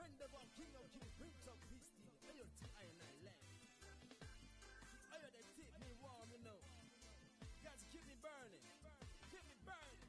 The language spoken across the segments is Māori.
Friend of our king of king, prince of peace, ayo ti iron and land. Ayo they keep me warm, you know. Got to keep me burning, keep me burning.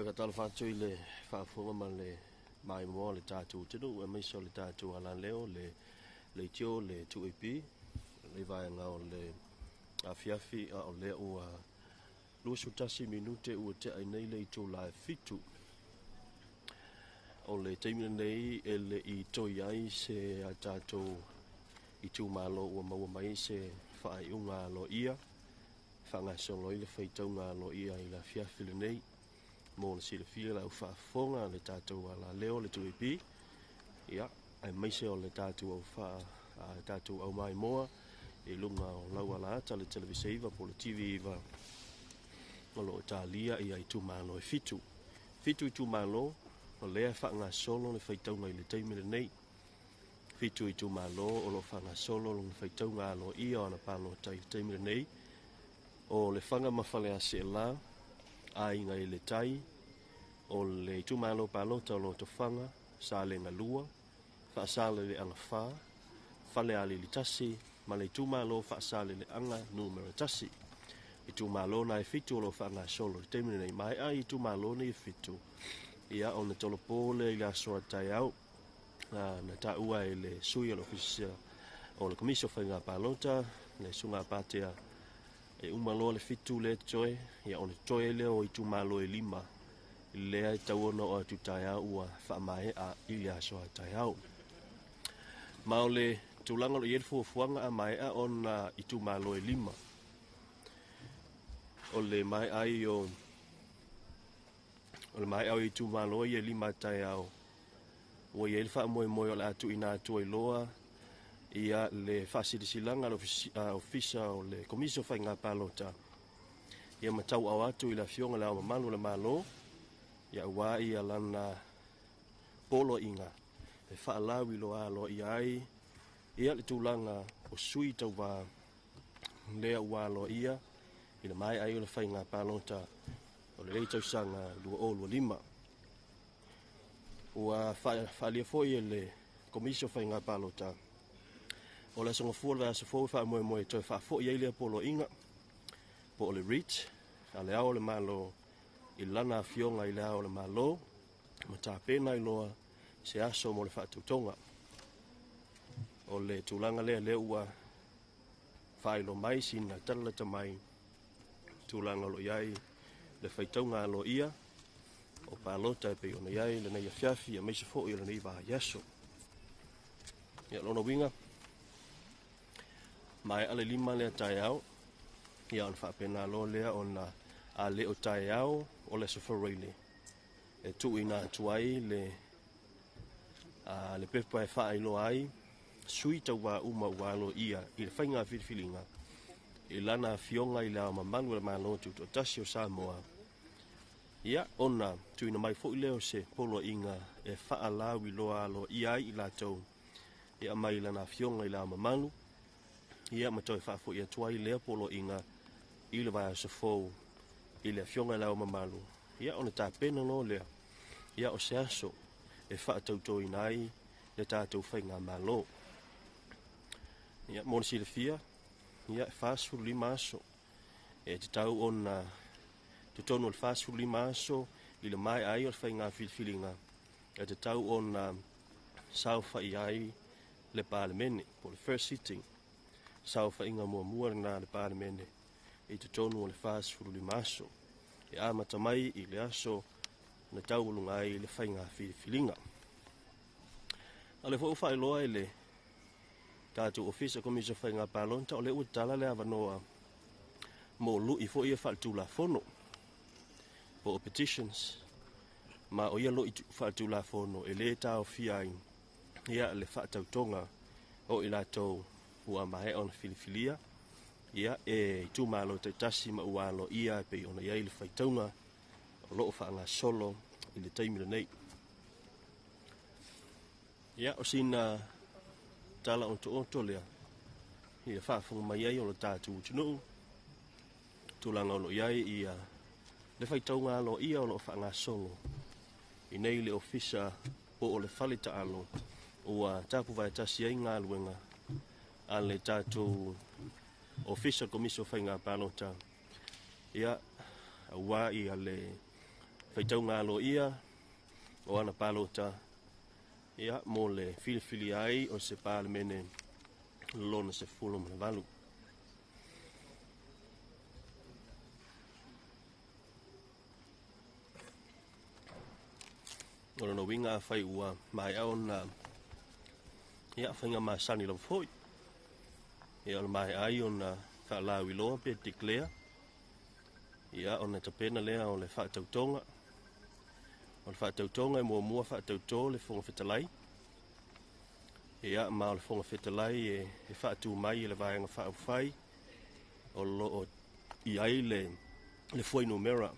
ka tala whātui le whaafonga ma le mai moa le tātou tinu e meiso le tātou ala leo le tio le tuipi le vai ngao le afiafi a o le ua lusu tasi minute ua te ai nei le i tō lai fitu o le teimina nei e le i toi ai se a tātou i tū malo ua maua mai se whaai unga lo ia whangasongo i le whaitau ngā lo ia i la fiafi le nei mo le sila fia la whaafonga le tātou ala leo le tuipi ia ai meise o le tātou tātou au mai moa e lunga o lau ala ata le televisa iwa po le TV iwa o lo Italia ia i tūmalo e fitu i tūmalo o lea whaanga solo le whaitaunga i le teimile nei fitu i tūmalo o lo whaanga solo le whaitaunga alo ia o na palo teimile nei o le whanga mawhale a se la a inga i le tai o le tūmalo palota o lo to whanga sa le ngalua whaasale le anga wha whale ali li tasi ma le tūmalo whaasale le anga numero tasi i tūmalo na e fitu o lo whanga solo le teimile nei mai a i tūmalo ni e fitu ia o na tolopo le i la soa tai au na ta ua e le sui o l'ofisia o le komisio whainga palota le sunga patea e umalo le fitu le toe ia o le toe le o i tūmalo e lima lea i tauona o atu tai au ua whaamae a i la soa tai au ma o le tūlanga lo ieri fuafuanga a mai a o na i tūmalo e lima o le mai ai o le mai au i tūmalo i e lima tai au o i e le wha moe o le atu ina atu i loa ia le whaasirisilanga ofisa o le komisio whainga palota ia matau au atu i la fionga le au mamalu le malo ia ua ia lana polo inga e whaalau i loa alo i ai ia le tūlanga o sui tau wā lea ua alo ia i le mai ai o le whainga palota o le reitau sanga lua o lua lima ua whaalia foi e le komisio whainga palota o le songa fuol vea se fo fa moe toi fa fo ia le polo inga po le reach ale ao le malo i lana fionga i le ao le malo ma ta pena i loa se aso mo le fa tutonga o le tulanga le ua fai lo mai sina tala tamai tulanga lo iai le faitonga lo ia o palota pe ona iai le nei fiafi a mai se fo i le nei va yaso ia lona winga mai ale lima le tai au ia on fa pena lo le ona a le o tai au o le soforele e tu ina tuai le pepa e fa ilo ai suita wa uma walo ia i le fainga filinga i lana fionga i la mamanu le malo tu to tasio Samoa ia ona tu ina mai fo leo se polo inga e fa ala wi lo alo ia i la tau ia mai lana fionga i la mamanu ia matoi fa fo ia tuai le polo inga i le vai se fo i le fionga la mamalu ia ona ta pena no le ia o se aso e fa tau inai le tātou whainga malo ia monsi le fia ia fast food lima aso e te tau ona te tonu le fast food lima aso i le mai ai o le whainga filinga e te tau ona saufa i ai le parlemene po le first sitting saufa inga mua na le parlemene i te tonu o le fast food lima aso e amata mai i le aso na tau lunga ai le whainga filinga ale fo fa loa ele tātou ofisa komisio whainga palonta o le utala le avanoa mo lu i fo ia whaatula fono po petitions ma o ia lo i whaatula fono e le tau fiain ia le whaatautonga o i latou ua mahe on filifilia ia e tūmalo te tasi ma ualo ia pe ona ia i le whaitaunga o loo whaanga solo i le taimira nei ia o sina tala on to lea ia whaafunga mai ai o lo tātou tunu tūlanga o lo iai ia le whaitaunga alo ia o lo whaanga solo i nei le ofisa o le whalita alo ua tapu vai tasi ai ngā luenga a le tātou ofisa komisio whainga palota ia ua ia le faitau ngā lo ia o ana palota ia mo le filifili ai o se palemene lona se fulu mana valu. O lona winga fai ua mai au na ia whainga masani lau foi. Ia o mai ai o na whaalau i loa pe declare. Ia o na tapena lea o le whaatautonga. O le whaatautonga e mua whaatauto le whonga whetalai. Ia ma o le whonga whetalai e whaatu mai e le vaenga whaau o lo o i ai le foi numera.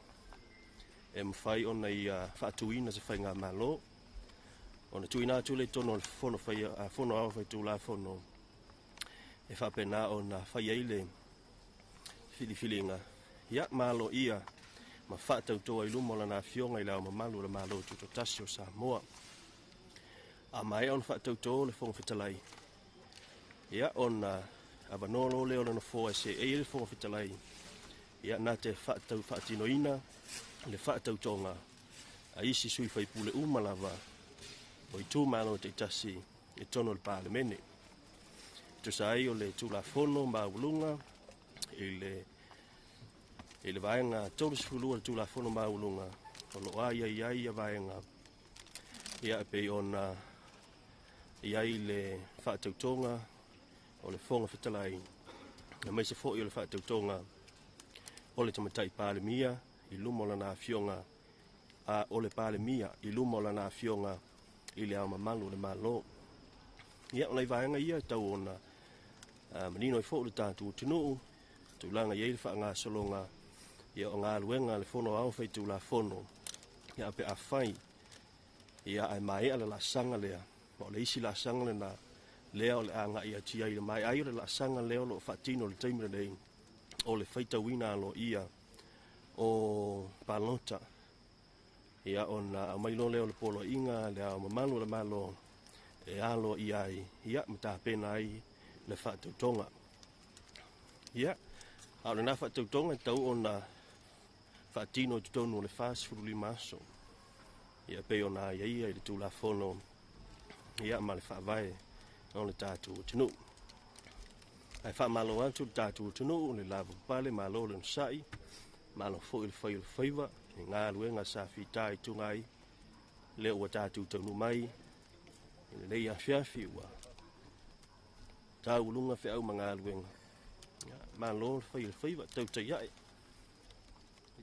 E mwhai o na i whaatuina se whainga malo. O na tuina atu le tono le whono au whai tū la whono. E whapena o na whai ai le whiliwhilinga. Ia malo ia ma whaatautoa i lumola na fionga i lau ma malu le malo tuto tasi o Samoa. A mai on whaatautoa le whonga whetalai. Ia on na avanolo leo na fōa se e le whonga whetalai. Ia nā te whaatino ina le whaatautonga a isi sui whai pule umalava o i tū malo te tasi e tono le palemene. Tu sai o le tūla whono ma ulunga e le vaenga tolu sifulua le tūla whono ma ulunga o lo ai a vaenga ia e pei ona iai le whaatautonga o le whonga whetalai na mai se fōi o le whaatautonga o le tamatai palemia i lumola na fionga a o le palemia i lumola na fionga i le ama malu le malo. Ia o nei vaenga ia tau ona manino i fōu le tātu tunu tu langa iei le wha ngā solonga ia o ngā luenga le whono au whai tū la whono ia pe a whai ia ai mai ala la sanga lea o le isi la sanga le na lea o le anga ia tia i le mai ai o le la sanga leo lo whatino le teimira nei o le whaita wina lo ia o palota ia o na mailo leo le polo inga le au mamalu le malo e alo iai ia mta pena ai le whaatautonga. Ia au le na whaatautonga tau o na whaatino tutonu le whaasifuruli maso. Ia pe o na ia i le tūla whono ia ma le whaavae o le tātu tunu. Ai whaamalo atu le tātu tunu le lava pale malo le nsai malo fo il whaiva e ngā luenga sa whitai tungai le ua tātu taunu mai e le ia whiawhi ua tau lunga whi au ma ngā luenga malo le whaiva tau tai ai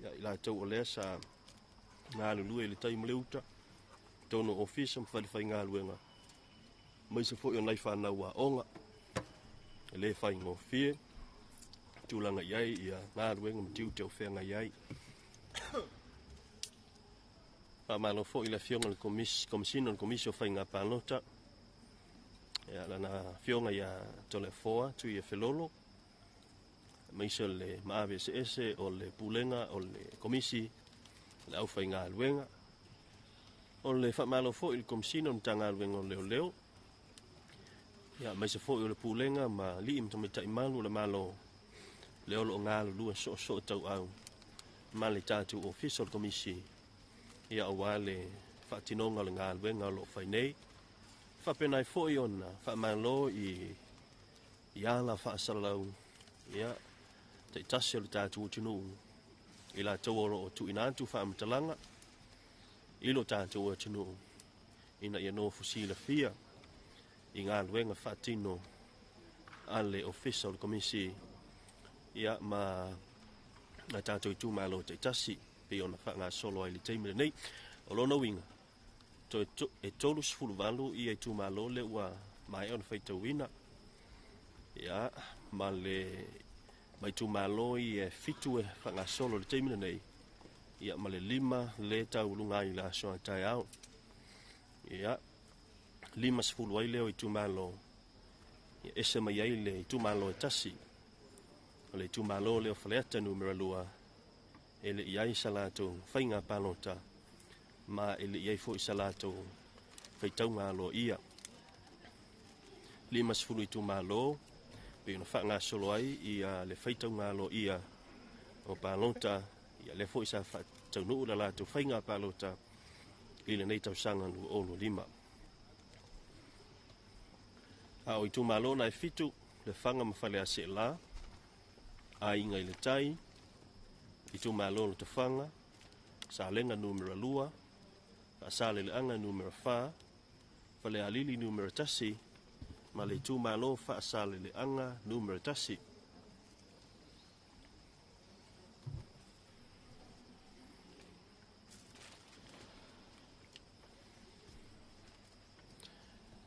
ia i la tau o lea sa ngā lulua i le tai maleuta tono ofisa mwhaliwhai ngā luenga mai se fo i o nai whanau a onga e le whai ngō whie tūlanga iai ia ngā ruenga matiu te o whenga iai. Malo fo i la fionga le komisino le komisio whai ngā pānota. Ia lana fionga ia tole foa tu ia whelolo. Maisa le maawe ese o le pulenga o le komisi le au whai ngā ruenga. O le whamalo fo i le komisino mta ngā ruenga o leo leo. Ia maisa fo i le pulenga ma li im tamitai malu le malo leo lo ngā lua so tau au ma le tātu official komisi ia o wale whaatinonga le ngā luenga lo whainei whapenai fo i ona whamalo i ala whaasalau ia te tasi o le tātu o tunu i la tau oro o tu inantu whaamatalanga i lo tātu o tunu ina ia no fusila fia i ngā luenga whaatino ale official komisi ia ma na tātou i tūmalo te tasi pe ona wha ngā solo ai li teimere nei o lona winga e tolu sifuru walu i e tūmalo le ua mai ona whaitau ina ia ma le mai tūmalo i e fitu e wha ngā solo li teimere nei ia ma le 5 le tau lunga i la soa tai au ia 5 sifuru ai leo i tūmalo ia ese mai ai le i tūmalo e tasi o le tūmalo leo whaleata numera lua e le iai salato whainga palota ma e le iai fo i salato whaitau ngā lo ia 5 sifuru i tūmalo pe una wha ngā solo ai i le whaitau ngā lo ia o palota ia le fo i sa tau nuu la la tu whainga palota i le nei tau sanga nu olo lima. A o i tu malona e fitu le whanga mawhale a se la, a inga i le tai, i tu malona te whanga, sa lenga numero lua, a sa le anga numero wha, whale a lili numero tasi, ma le tu malo wha sa le anga numero tasi.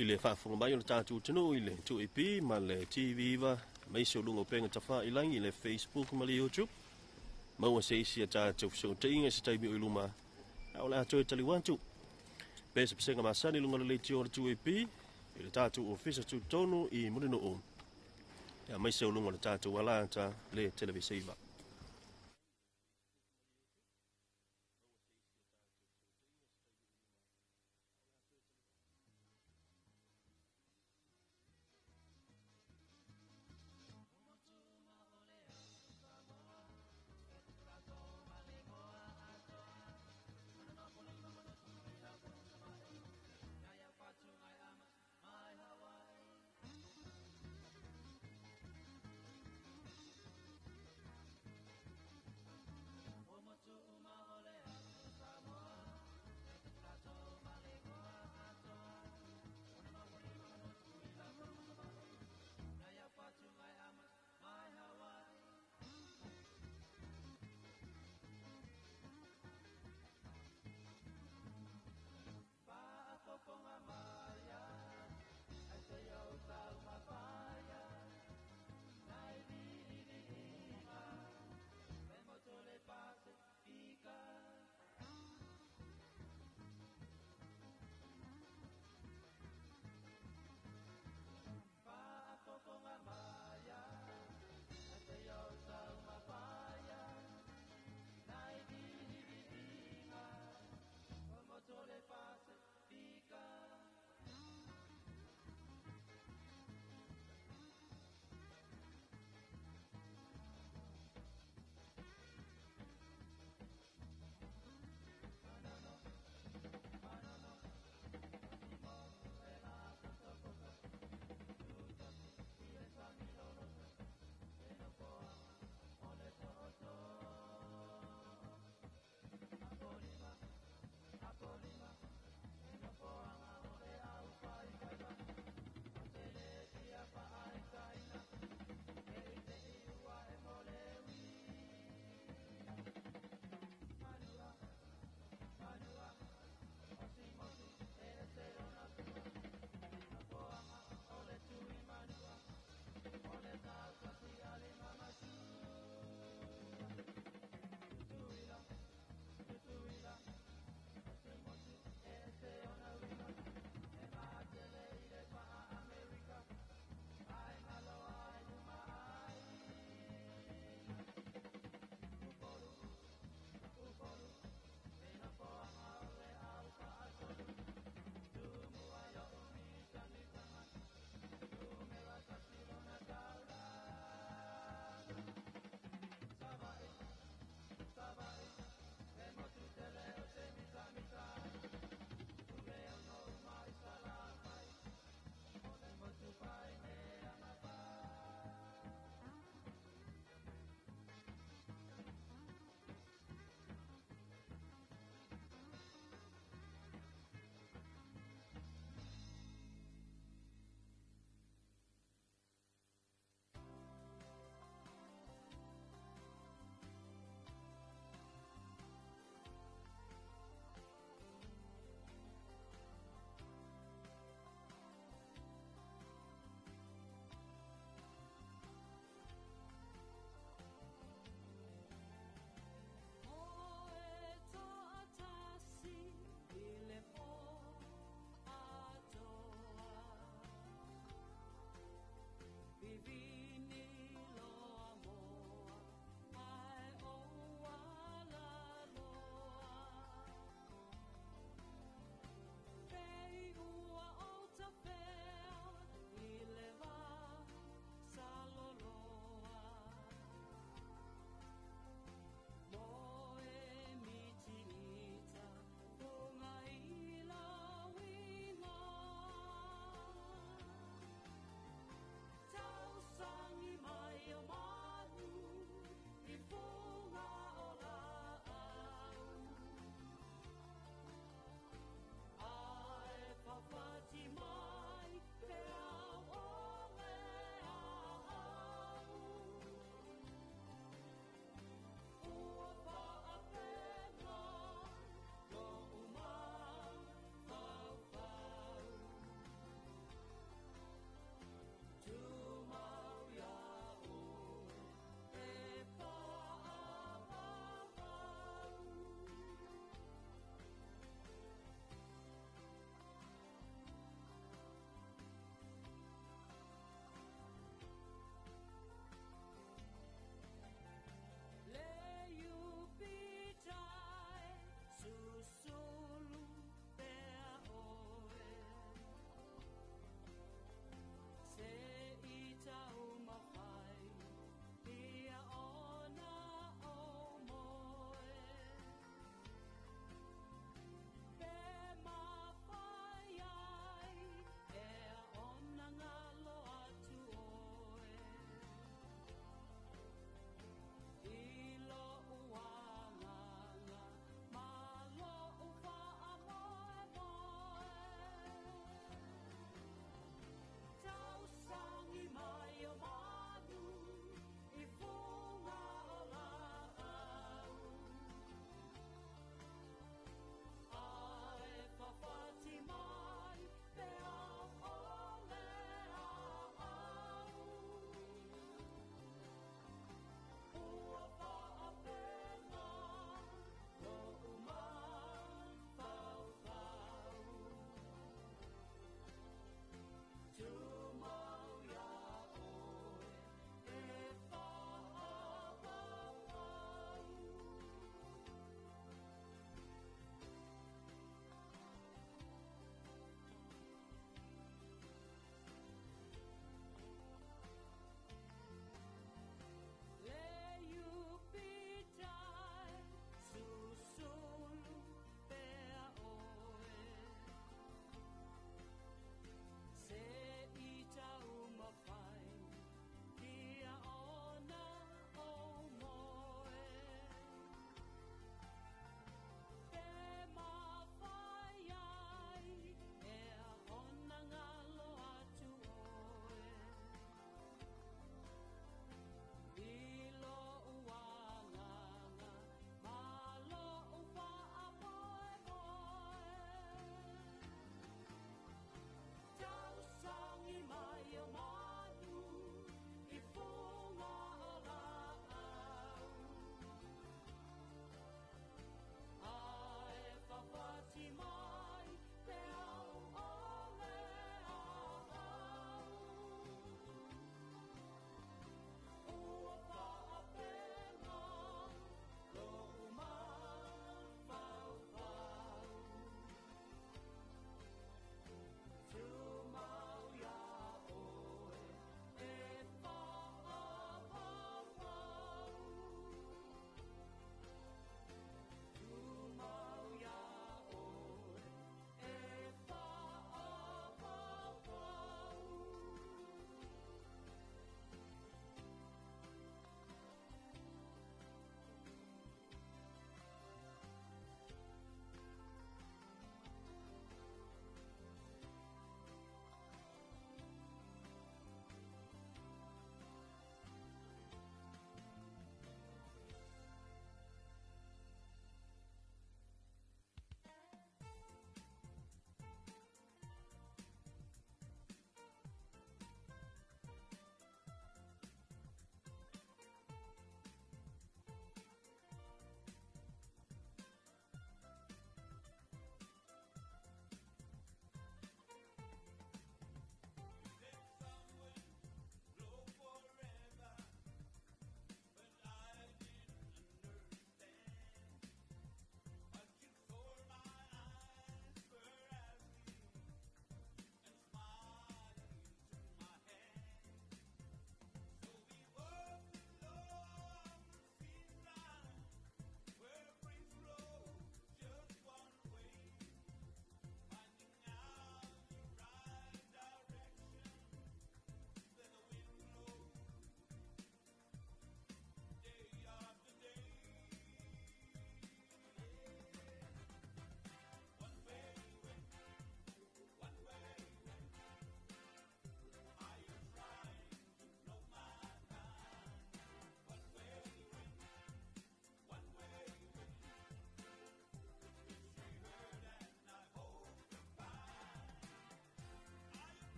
I le whaafonga mai o le tātou tino i le tu ipi, ma le TV wa, mai se o lungo penga tawha i langi, i le Facebook ma le YouTube. Maua se isi a tātou so te inga se taimi o iluma, a o le ato e tali wantu. Pesa pesenga masani lunga le leiti o le tu ipi, i le tātou ofisa tu tonu i mulino o. Ya mai se o lunga le tātou walata le televisiva.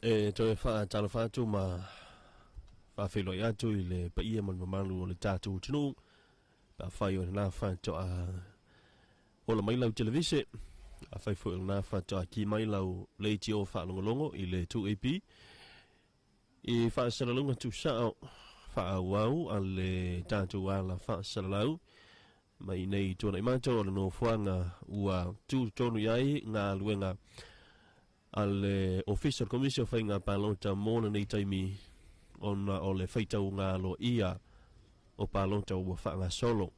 Toi fa tala fa tu ma fa filo ya tu ile pa ia man malu le tatu tunu pa fa yo na fa to a ola mai lau televise a fa fo na fa to a ki mai lau le ti o fa longo ile 2AP e fa sala longa tu sa fa wau ale tatu wala fa sala lau mai nei to na imato no fuanga ua tu tonu yai nga luenga al official commission fa nga palota mona nei taimi on ole feita nga lo ia o palota o fa nga solo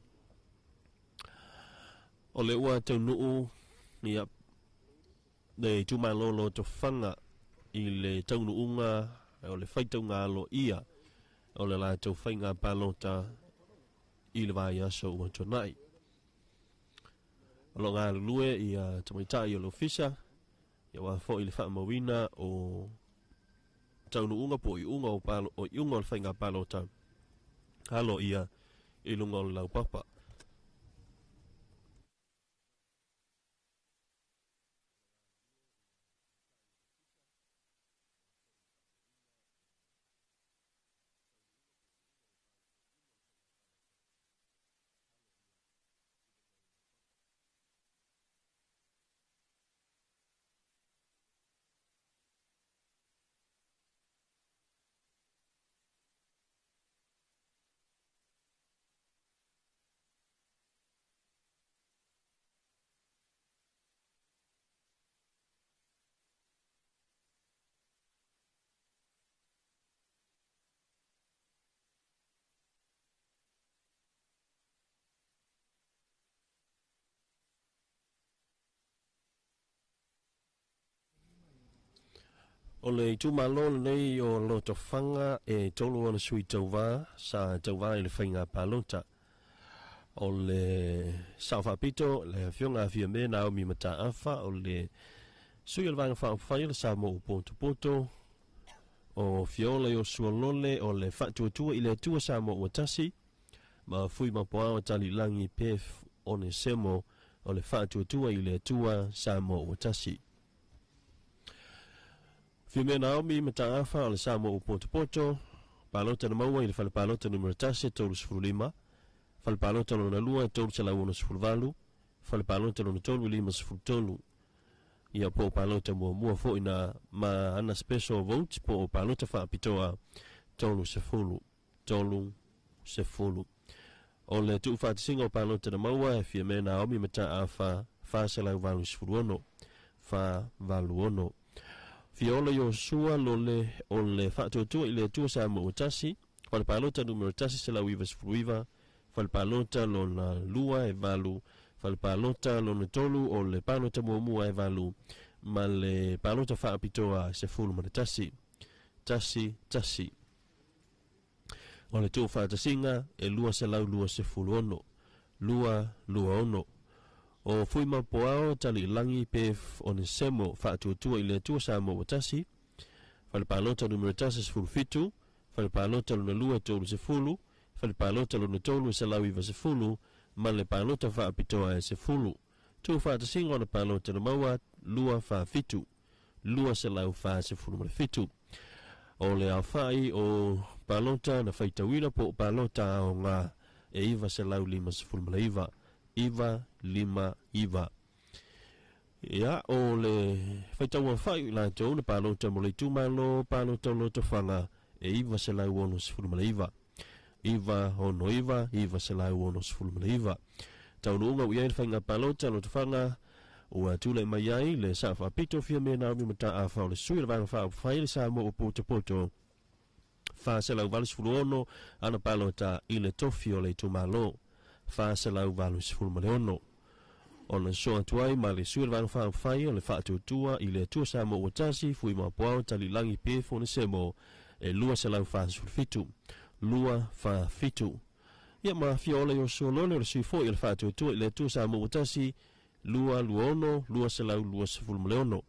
ole ua te nuu ia de tu malolo to fanga ile taunu unga ole feita nga lo ia ole la to fa nga palota ile vai aso o tonai lo nga lue ia tomita ia lo fisha ia wa fo ile fa mawina o taunu unga po i unga o palo o unga o fainga palo ta halo ia ilunga o lau papa o le tu malo nei o lo to fanga e tolu ona sui tauva sa tauva i le fainga palota o le safa pito le fionga fia me na o mi mata afa o le sui le vanga fa le sa mo poto o fiola o suolole o le fatu tu i le tu sa mo watasi ma fui ma poa tali langi pef one semo o le fatu tu i le tua sa mo watasi Fime Naomi mataafa o le samo o poto palota na maua i le fale palota numero tase tolu sifurulima fale palota lona lua e tolu salauna sifurvalu fale palota lona tolu i lima sifurutolu ia po palota mua fo ina ma ana special vote po palota faapitoa tolu sefulu o le tu faatisinga o palota na maua e fime Naomi mataafa fa salau valu sifuruono fa valuono Fiola yo sua lole o le fatu i le tua sa mo utasi fale palota numero tasi se la wiva sfruiva fale palota lona lua e valu fale palota lona tolu o le palota mua e valu ma le palota fa apitoa se fulu ma tasi o le tua fatasinga e lua se lau lua se fulu ono lua ono o fui mapoao tali langi pef o ne semo fatuatua i le tua sa mo watasi fale palota numero tasi se fulu fitu fale palota luna lua tolu se fulu fale palota luna tolu se lau iwa se fulu ma le palota fa apitoa e se fulu tu fa tasinga ona palota na maua lua fa fitu lua se lau fa se fulu ma le fitu o le awhai o palota na faitawina po palota o ngā e iwa se lau lima se fulu ma le iwa lima ia o le faitaua fai la tou na palota mo le tumalo palota lo to fanga e iwa se lau ono sifulu ma le iwa ono iwa se lau ono sifulu ma le iwa taununga ua ia fainga palota lo to fanga ua tule mai ai le sa fa pito fia me na mi mata a fa le sui le vanga fa fai le sa mo o poto fa se lau valu sifulu ono ana palota i le tofi o le tumalo fa se lau valu sifulu ma le ono ona so atuai ma le sui le vanga fa fai o le fa tua i le tua sa mo watasi fui ma poao tali langi pe fo ne semo e lua se lau fa sifulu fitu lua fa fitu ia ma fiola yo so lole le sui fo i le fa tua i le tua sa mo watasi lua ono lua se lau lua sifulu ma le ono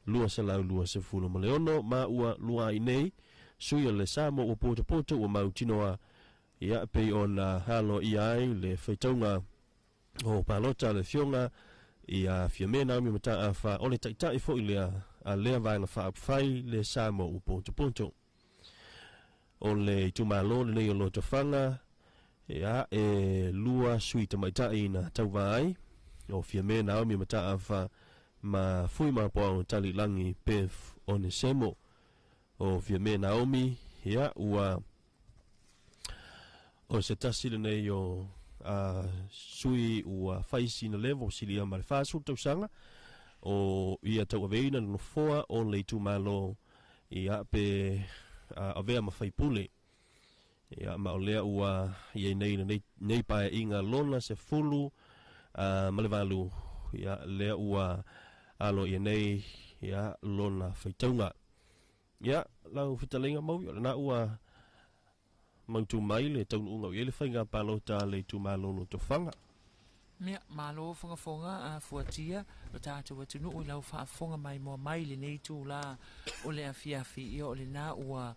lua se lau lua sifulu ma le ono ma ua lua i nei sui le sa mo o poto ua mautinoa ia pe ona halo ia ai le feitaunga o palota le fionga ia fiamena mi mata afa o le taitai fo ilea a lea vai na whaapwhai le sa mo uponto ponto. O le tumalo le nei o lo tawhanga ia e lua sui tamaitai na tauwai o fia me Naomi mata afa ma fui ma po tali langi pef on semo o fia me Naomi ia ua o se tasi le nei o sui ua faisi na levo silia ma le fasu tausanga o ia tau aveina no foa o le tumalo ia pe avea ma faipule ia ma o lea ua ia nei pae inga lona se fulu ma le valu ia lea ua alo ia nei ia lona faitaunga ia lau fitalenga mau ia na ua mautu mai le taunu unga ia le whainga palota le tumalo lo tofanga. Mea, malo fonga fuatia, lo tātou atunu o lau whaafonga mai mua mai le nei tū la o le afiafi ia o le nā ua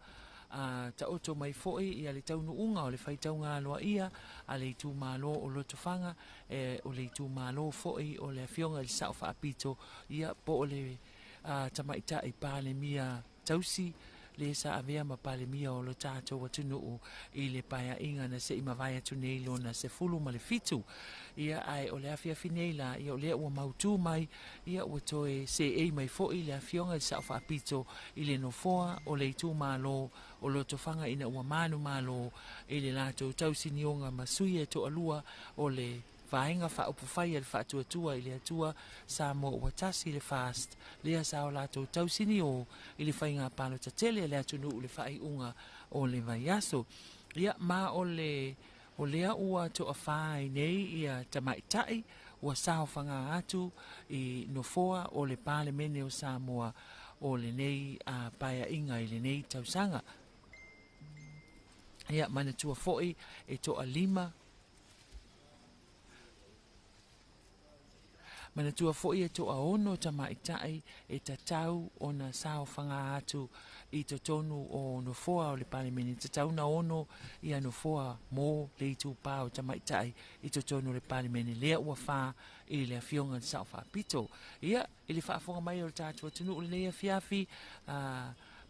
ta oto mai foi ia le taunu unga o le whaitaunga loa ia a le tū malo o lo tofanga o le tū malo foi o le afionga le sao whaapito ia po o le tamaita i pāle mia tausi le sa avea ma pale mia o lo tātou atunu i le paia inga na se ima vai atu nei lona se fulu ma le fitu ia ai o le afiafi nei la ia o le ua mautu mai ia ua toe se ei mai fo i le afionga i sa whaapito i le nofoa o le itu malo o lo tofanga ina ua manu malo i le lato tausi nionga masui e to alua o le vaenga whaupufai al whaatuatua i le atua sa mo watasi le fast lea sa o lato tausini o i le whainga palo tatele le atunu u le whai unga o le vaiaso ia ma o lea ua to a whai nei ia tamaitai ua sao whanga atu i nofoa o le pale mene o Samoa o le nei a paia inga i le nei tausanga ia mana tua foi e to a lima mana tua foi e to a ono tamaitai e tatau ona sao whanga atu i to tonu o nofoa o le palemene tatau na ono i a nofoa mo le tu pao tamaitai i to tonu le palemene lea ua wha i le afionga sao wha pito ia i le whaafonga mai o le tātua tunu o le nei afiafi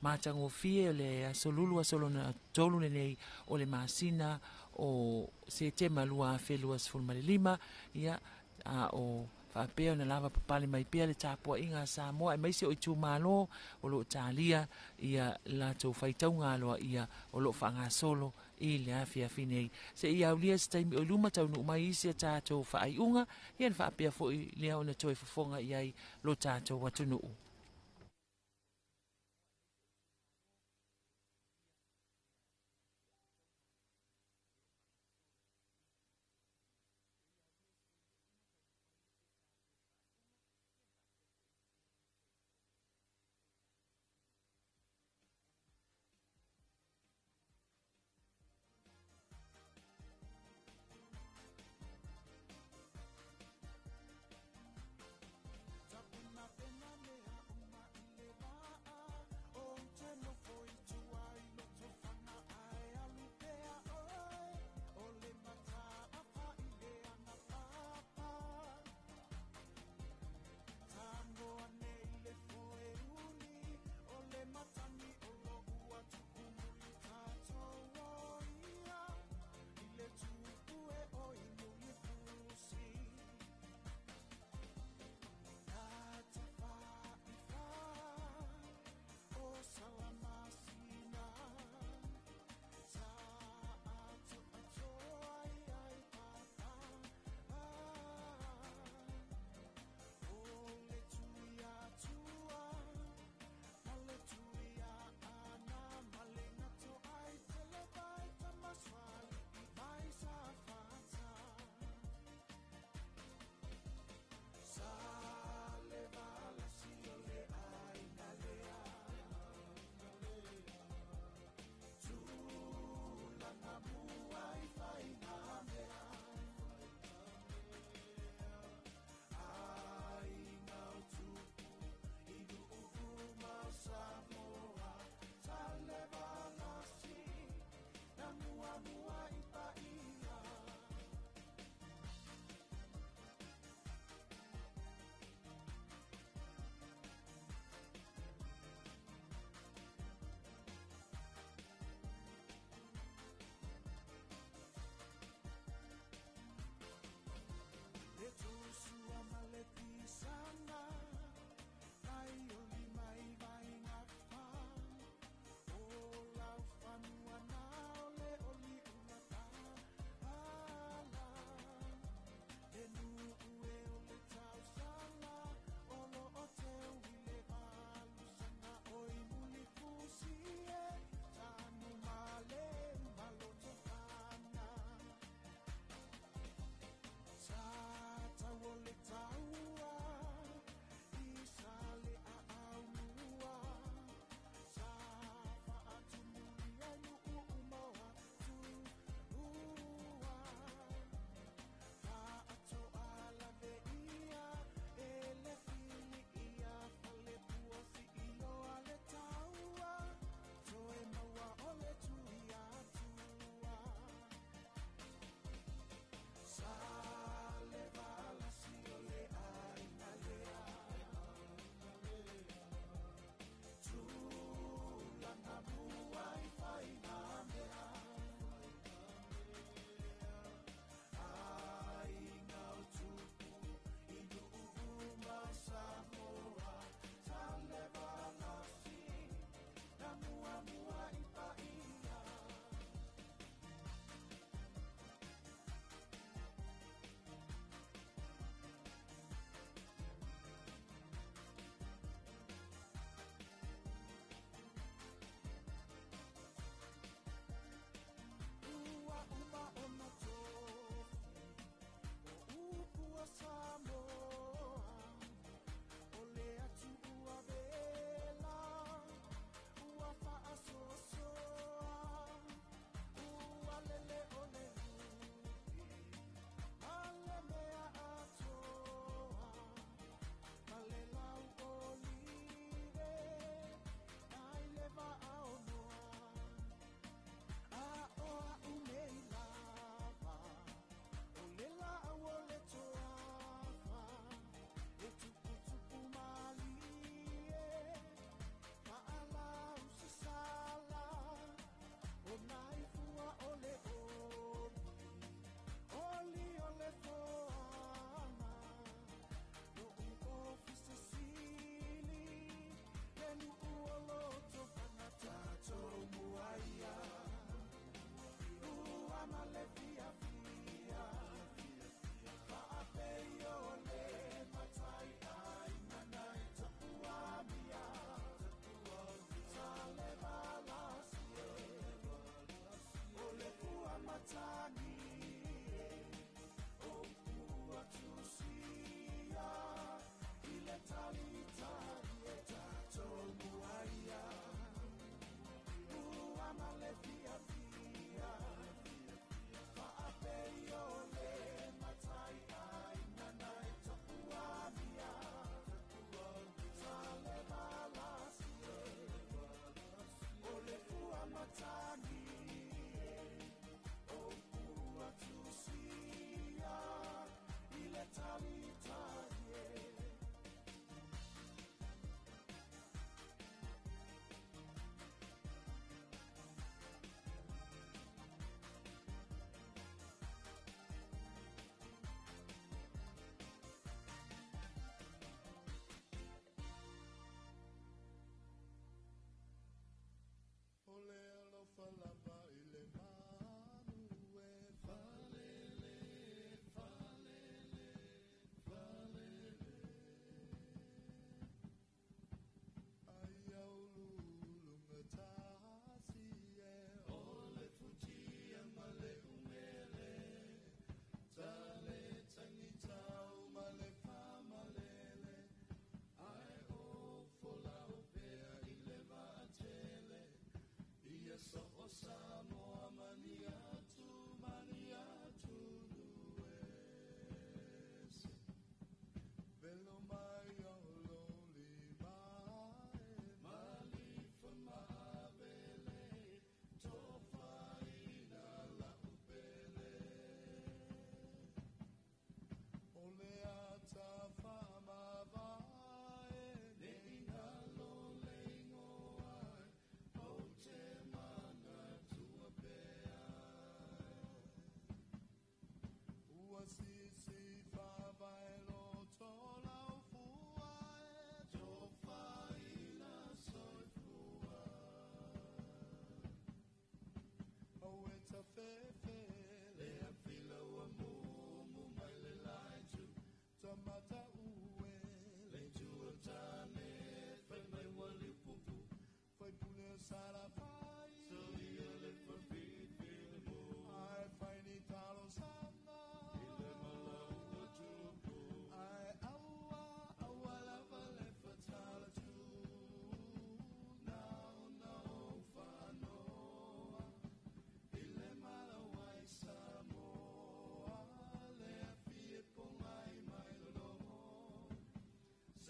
mātango fie le asolulu asolona tolu le nei o le masina o se te malua whelua sfulmale lima ia o whapea na lava papale mai pia le tāpua inga Samoa e maise o i tū malo o lo tālia ia lato whaitaunga aloa ia o lo whanga solo i le awhia whinei. Se ia ulia se taimi o luma taunu mai isi a tātou whaaiunga ian whapea fo i lea o na toi whafonga iai lo tātou watunuu.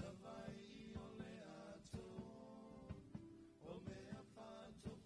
Savai o le ato, o mea pato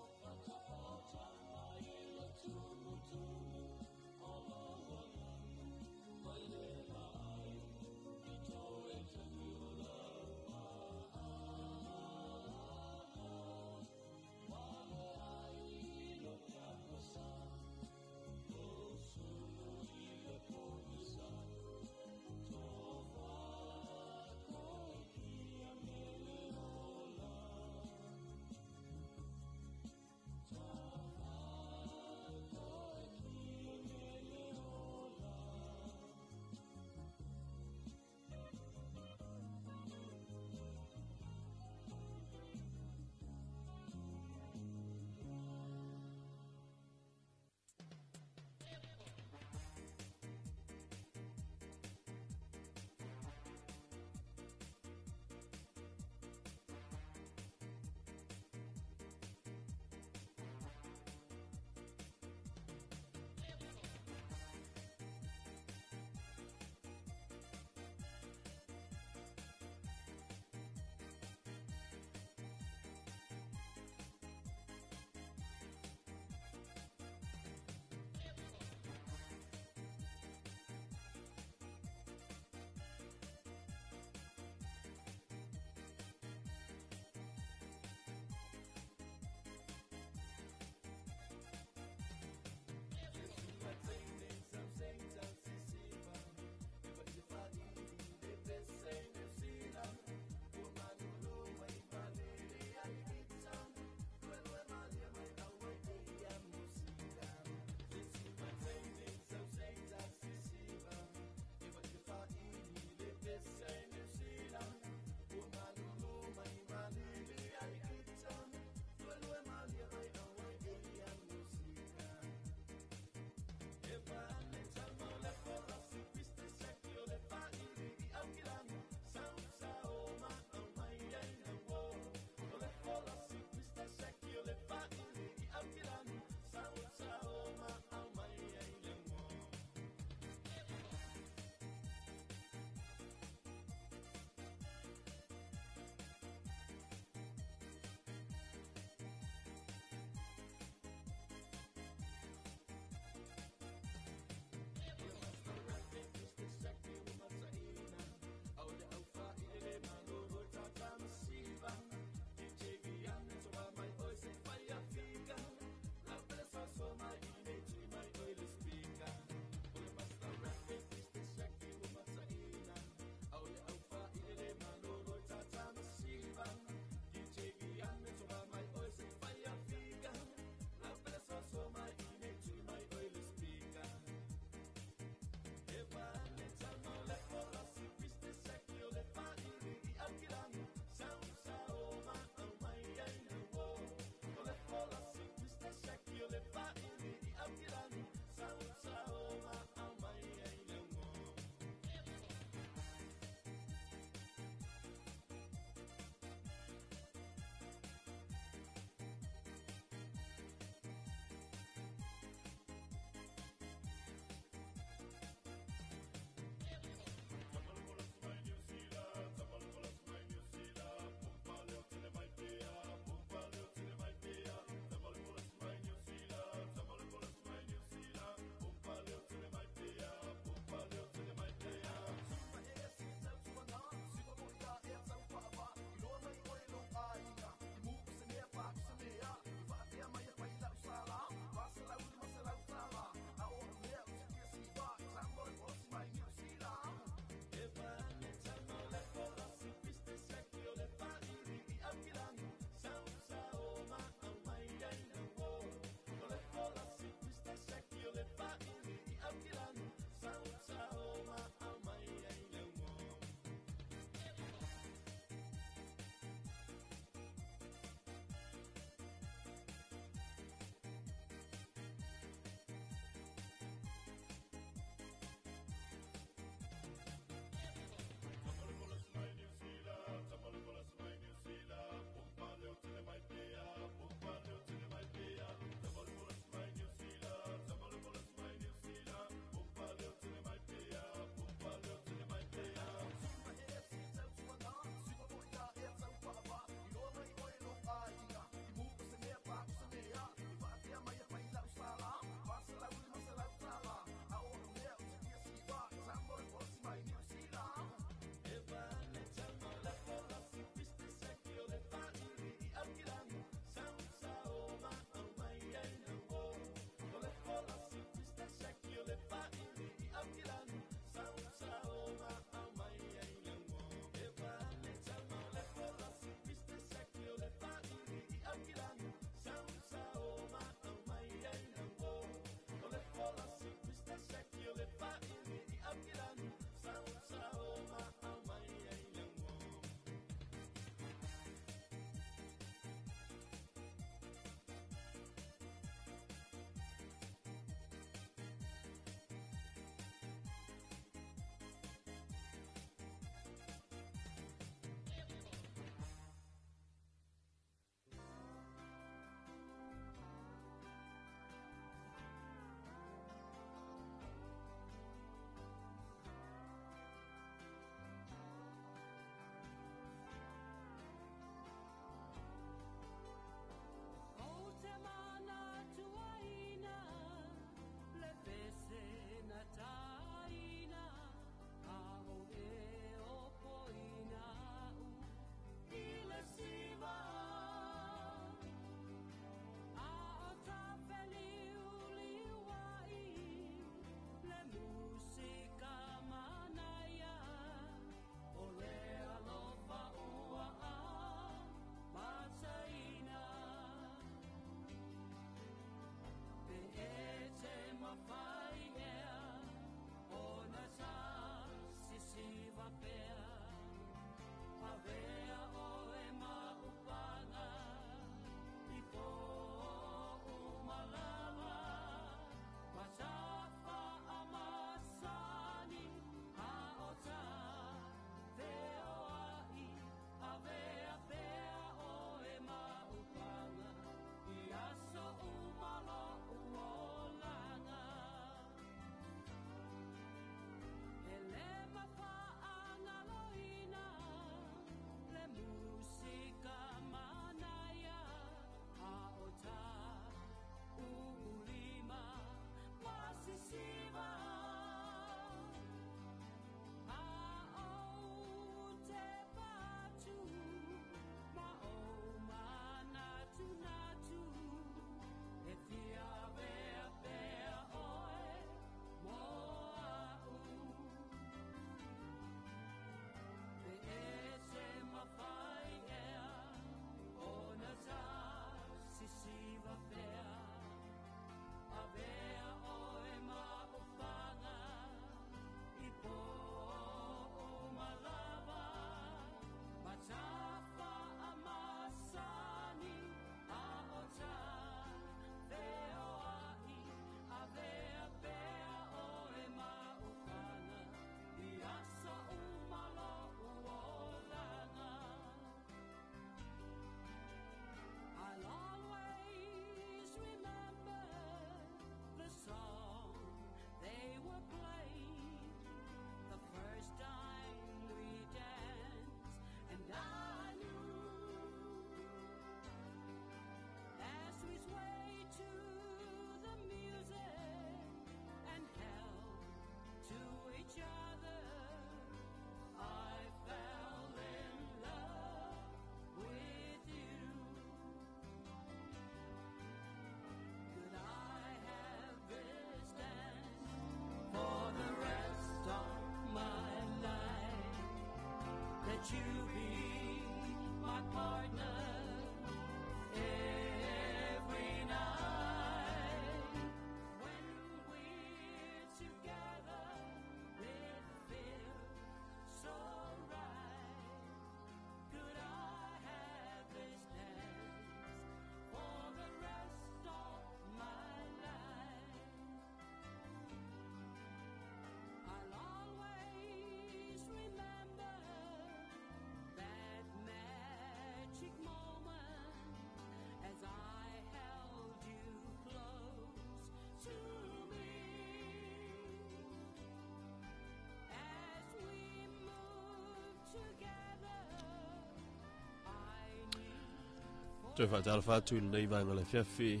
Toi whaatala whātu i nei vanga le whiawhi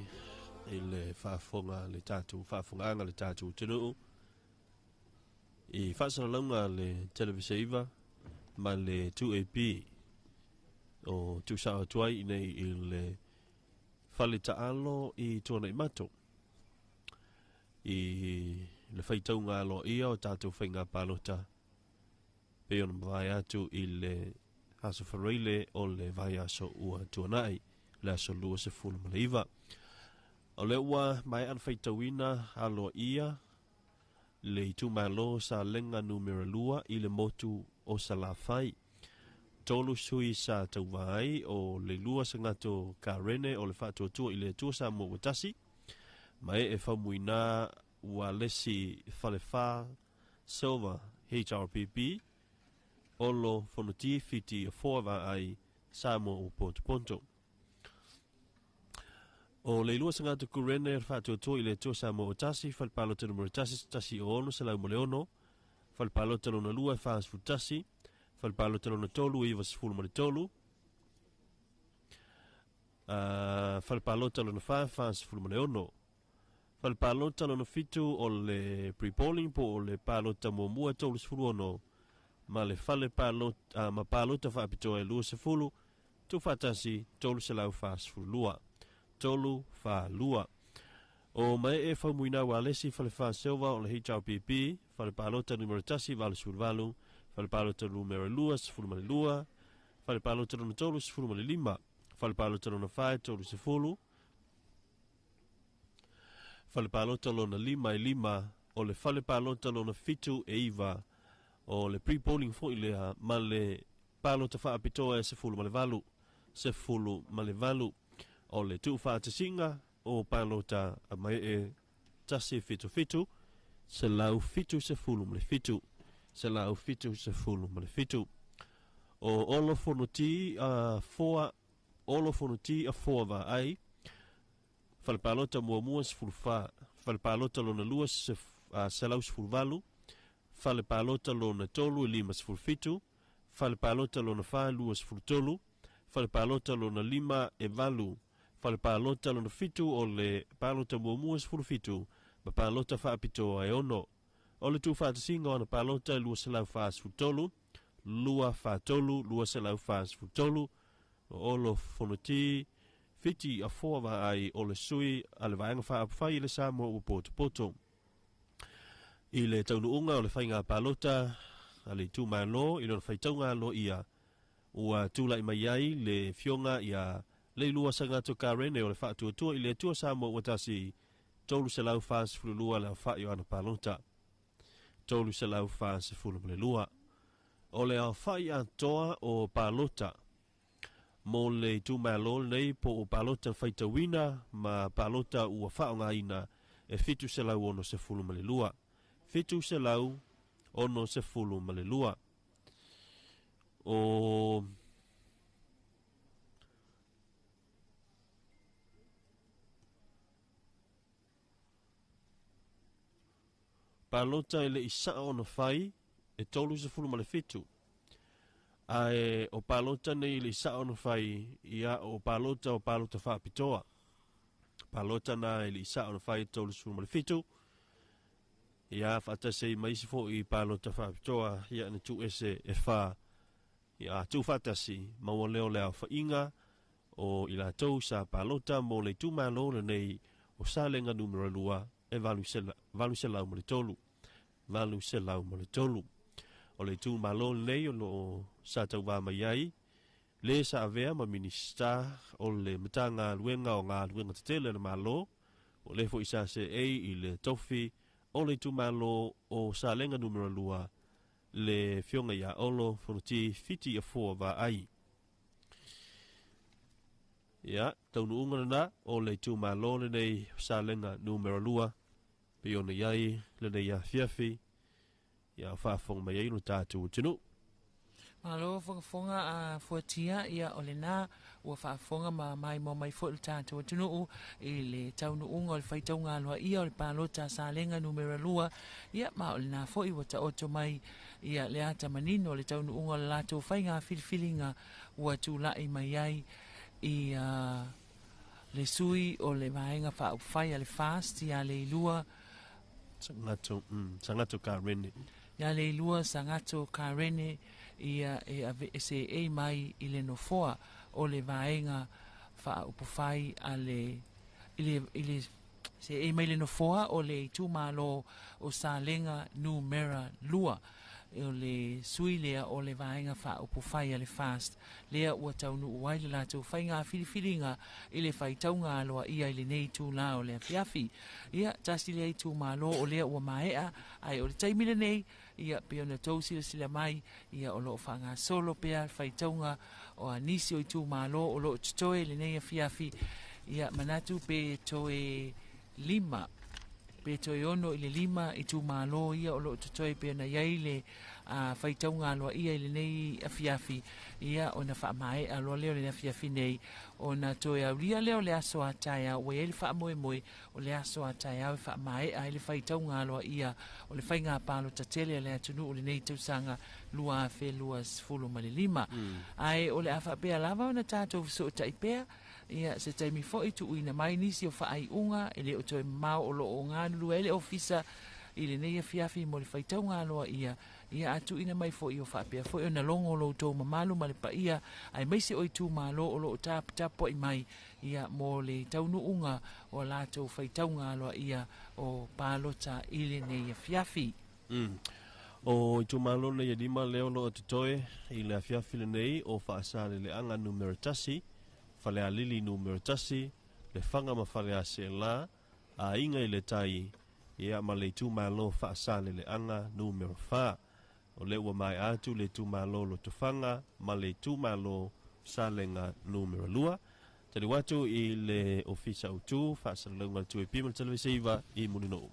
i le whaafonga le tātou, whaafongaanga le tātou tinu. I whaasara launga le televisiva ma le 2AP o tūsao tuai i nei i le whale taalo i tōna i mato. I le whaitau ngā lo ia o tātou whainga pālota. Pe ona mawai atu i le aso whareile o le vai aso ua tuanai. Le aso lua se fulu maleiva. O le ua mai an whaitauina alo ia le i tūmalo sa lenga numera lua i le motu o sa la whai. Tolu sui sa tauwai o le lua sa ngato ka rene o le whātua tua i le tua sa mo watasi. Mai e whamuina ua lesi whalewha Silver HRPP olo whanuti fiti a whawa ai sa mo o Ponto Ponto. O le lua sanga tu kurene whātua tō i le tō sa mo o tasi, whalpalota numero tasi o ono sa lau mo le ono, whalpalota lona lua whaas futasi, whalpalota lona tolu i was fulu mo le tolu, whalpalota lona whaas fulu mo le ono, whalpalota lona fitu o le pre-polling po o le palota mo mua tolu se fulu ono, ma le whale palota, ma palota whaapitoa e lua se fulu, tu whatasi tolu se lau whaas fulu lua. Tolu fa lua. O mai e whamuina wa lesi whale wha Silva o le HRPP, whale palota numero tasi vale sulvalu, whale palota numero lua sifuru male lua, whale palota luna tolu sifuru male lima, whale palota luna whae tolu sifuru, whale palota luna lima e lima, o le whale palota luna fitu e iwa, o le pre-polling fo ilea, ma le palota wha apitoa e sifuru male valu, sifuru male valu, o le tu whaatasinga o palota a mai e tasi fitu fitu, se lau fitu se fulu male fitu, se lau fitu se fulu male fitu. O olo fonuti a foa, olo fonuti a foa va ai, fale palota mua mua se fulu fa, fale palota lona lua se lau se fulu valu, fale palota lona tolu e lima se fulu fitu, fale palota lona fa lua se fulu tolu, fale palota lona lima e valu, fale palota lona fitu o le palota mua se fulu fitu, ma palota whaapitoa e ono. O le tu whaatasinga o na palota lua se lau whaas futolu, lua whaatolu, lua se lau whaas futolu, o lo fonuti, fiti a foa ai o le sui, a le vaenga whaapwhai le Samoa o Ponto Ponto. I le taunuunga o le whainga palota, a le tu malo, i lona whaitaunga lo ia, ua tula i mai ai le fionga ia le lua sanga to ka rene o le whaatua tua i le tua Samoa watasi tolu se lau whaas fululua la whaio ana palota. Tolu se lau whaas fululua lua. O le au whai a toa o palota. Mo le tu malo nei po o palota whaitawina ma palota ua whaonga ina e fitu se lau ono se fululua lua. Fitu se lau ono se fululua lua. O palota ele isa ona fai e tolu se fulu male fitu. Ae o palota nei ele isa ona fai ia o palota whaapitoa. Palota na ele isa ona fai tolu se fulu male fitu. Ia whaatase maisi fo i palota whaapitoa ia na tu ese e wha. Ia tu whaatasi maua leo leo whainga o ila tau sa palota mo le tu malo le nei o sa lenga numero lua. E valu se lau mo le tolu. Valu se lau mo le tolu. O le tu malo nei o lo sa tau wā mai ai. Le sa avea ma minista o le mata ngā luenga o ngā luenga tetele na malo. O le fo isa se ei i le tofi. O le tu malo o sa lenga numero lua. Le fionga ia olo fonuti fiti a fua wā ai. Ia, taunu ungana na o le tu malo le nei sa lenga numero lua. Pe ona iai, lena ia fiafi, ia whaafonga mai ai no tātou tinu. Malo whakafonga a fuatia ia o le nā, ua whaafonga ma mai mo mai fo le tātou tinu i le taunu unga o le whaitaunga aloa ia o le pālota sa lenga numero lua, ia ma o le nā fo i wata oto mai ia le ata manino o le taunu unga o le lātou whainga whiriwhiringa ua tūlai mai ai, i le sui o le vaenga whaupwhai a le fast ia le ilua Sangato ka rene. ia le ilua sangato ka rene ia se e mai i le nofoa o le vaenga whaupwhai a le ile se e mai le nofoa o le tu malo o salenga numera lua o le sui lea o le vaenga whaupwhai a le fast lea ua taunu uai le lato whainga whiriwhiringa i le whaitaunga aloa ia i le nei tū la o le awhiawhi ia tasi lea i tū malo o lea ua maea ai o le taimile nei ia pia na tau sila mai ia o lo whanga solo pia whaitaunga o a nisi o i tū malo o lo tutoe le nei awhiawhi ia manatu pe toe lima pe toe ono i le lima i tū malo ia o lo tutoe pia na iai le whaitaunga aloa ia i le nei awhiawhi ia o na whaamae aloa leo le awhiawhi nei o na toe auria leo le aso a taia o e le whaamoe moe o le aso a taia o whaamae a le whaitaunga aloa ia o le whainga palo tatele le atunu o le nei tausanga lua fe lua sfulu ma le lima ai o le awha pia lava o na tātou so o taipea ia se taimi fo i tu uina mai nisi o whaai unga ele o toi mau o lo o ngānulu ele ofisa i le nei awhiawhi mo le whaitaunga aloa ia atu ina mai fo i o whaapea fo i o na longo lo tau mamalu ma le pa ia ai maise o i tu malo o lo o tapo i mai ia mo le taunu unga o lato whaitaunga aloa ia o palota i le nei awhiawhi. O i tu malo nei lima leo lo o tutoe i le awhiawhi le nei o whaasale le anga numero tasi fale a lili numero tasi le whanga ma fale a se la a inga i le tai ia ma le tu malo whaasale le anga numero wha o le ua mai atu le tu malo lo tu whanga ma le tu malo salenga numero lua tari watu i le ofisa utu whaasale launga tu e pima televisiva i Munino.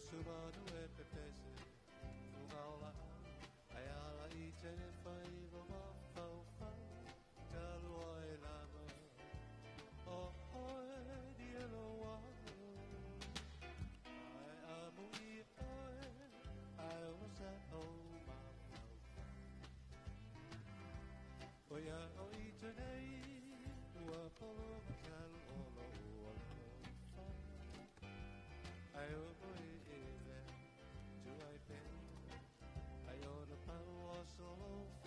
Subado e pepese Ugaula Ayala I tene fai Vama fau fau Kalua e lama Oh oe dielo wa Ai amu I oe Ai was at home Oia o I tene Ua polo makalu olo ua Ai o e e tu ai pe ai o na pau o solo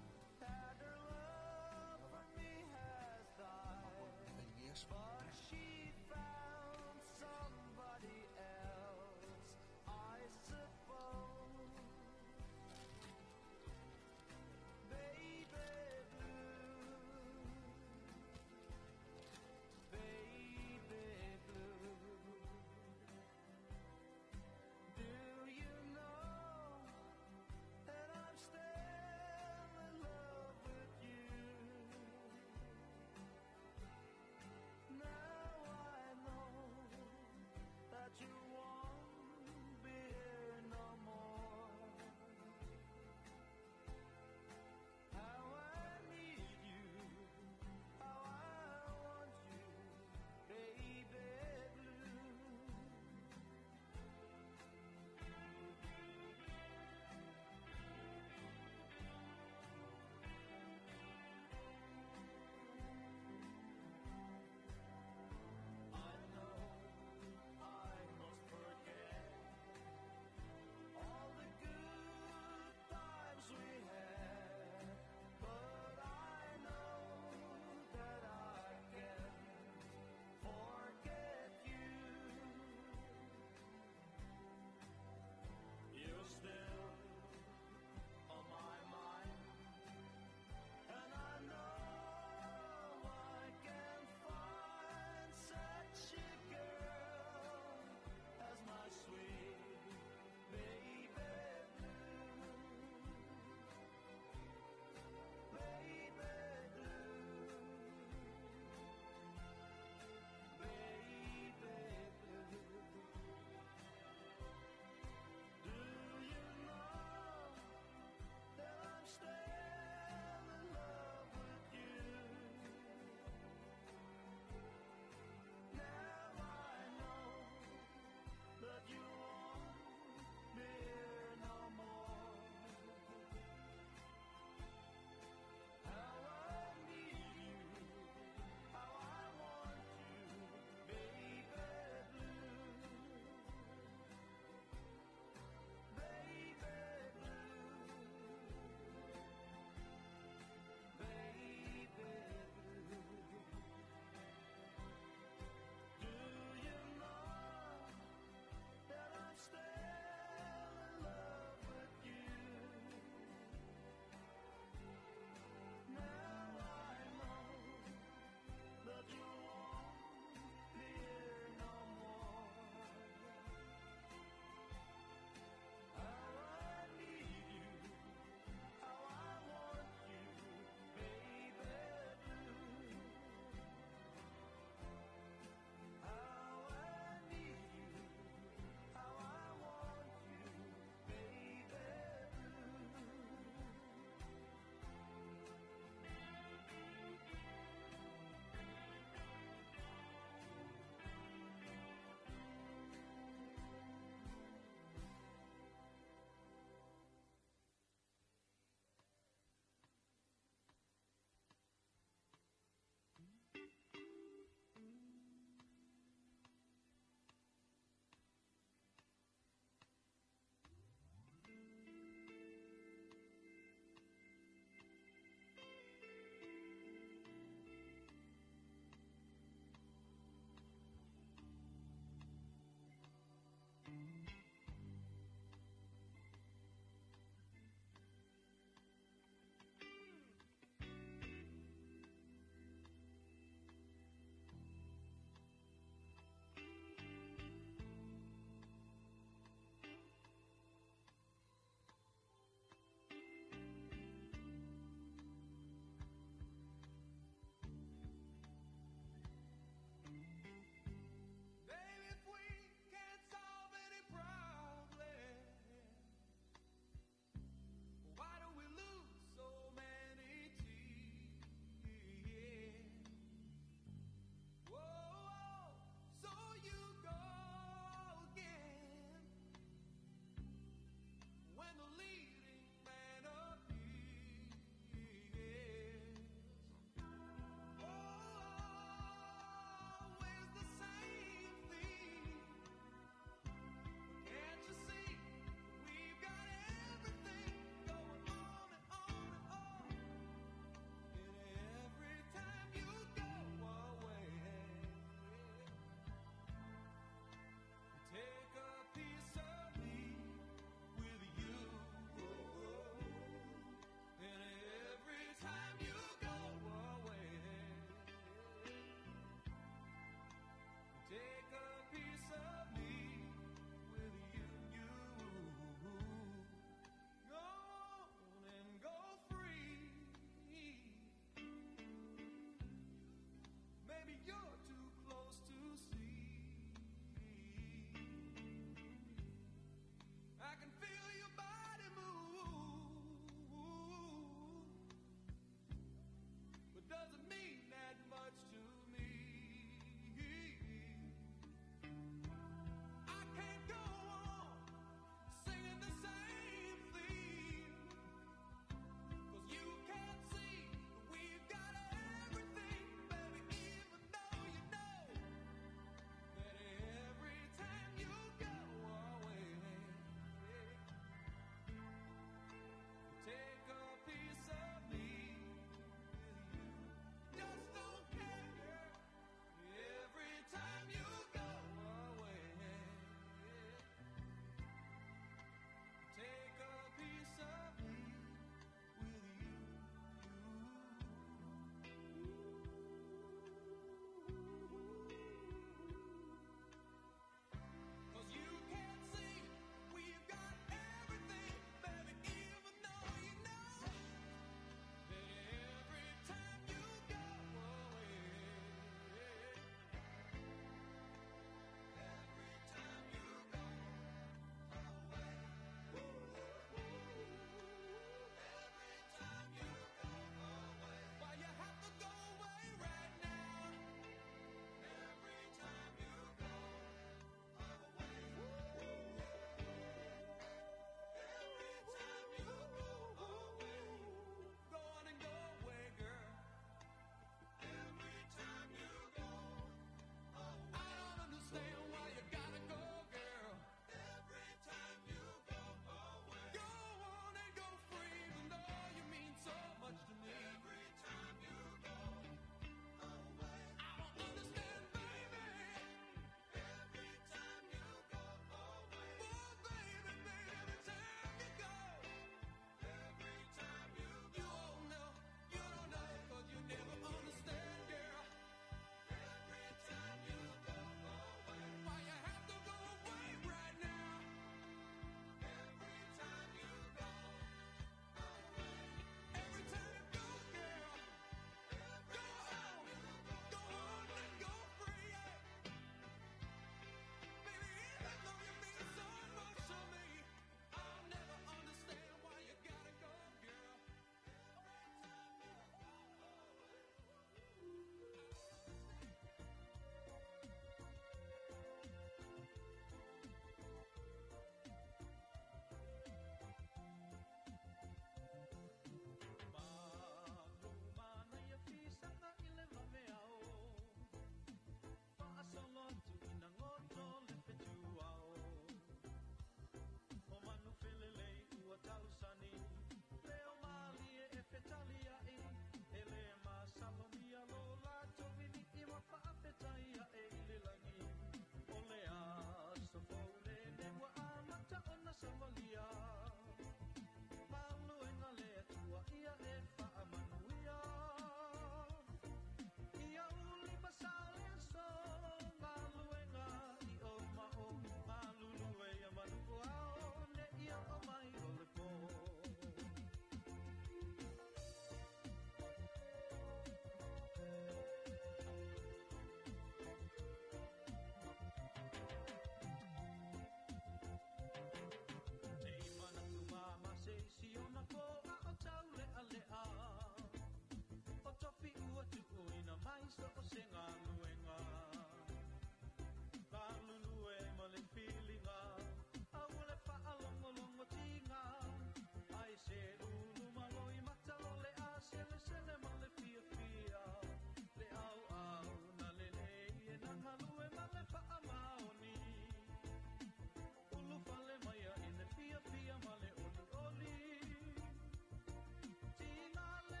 Tinga le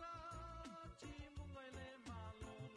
la, ti mungai le malo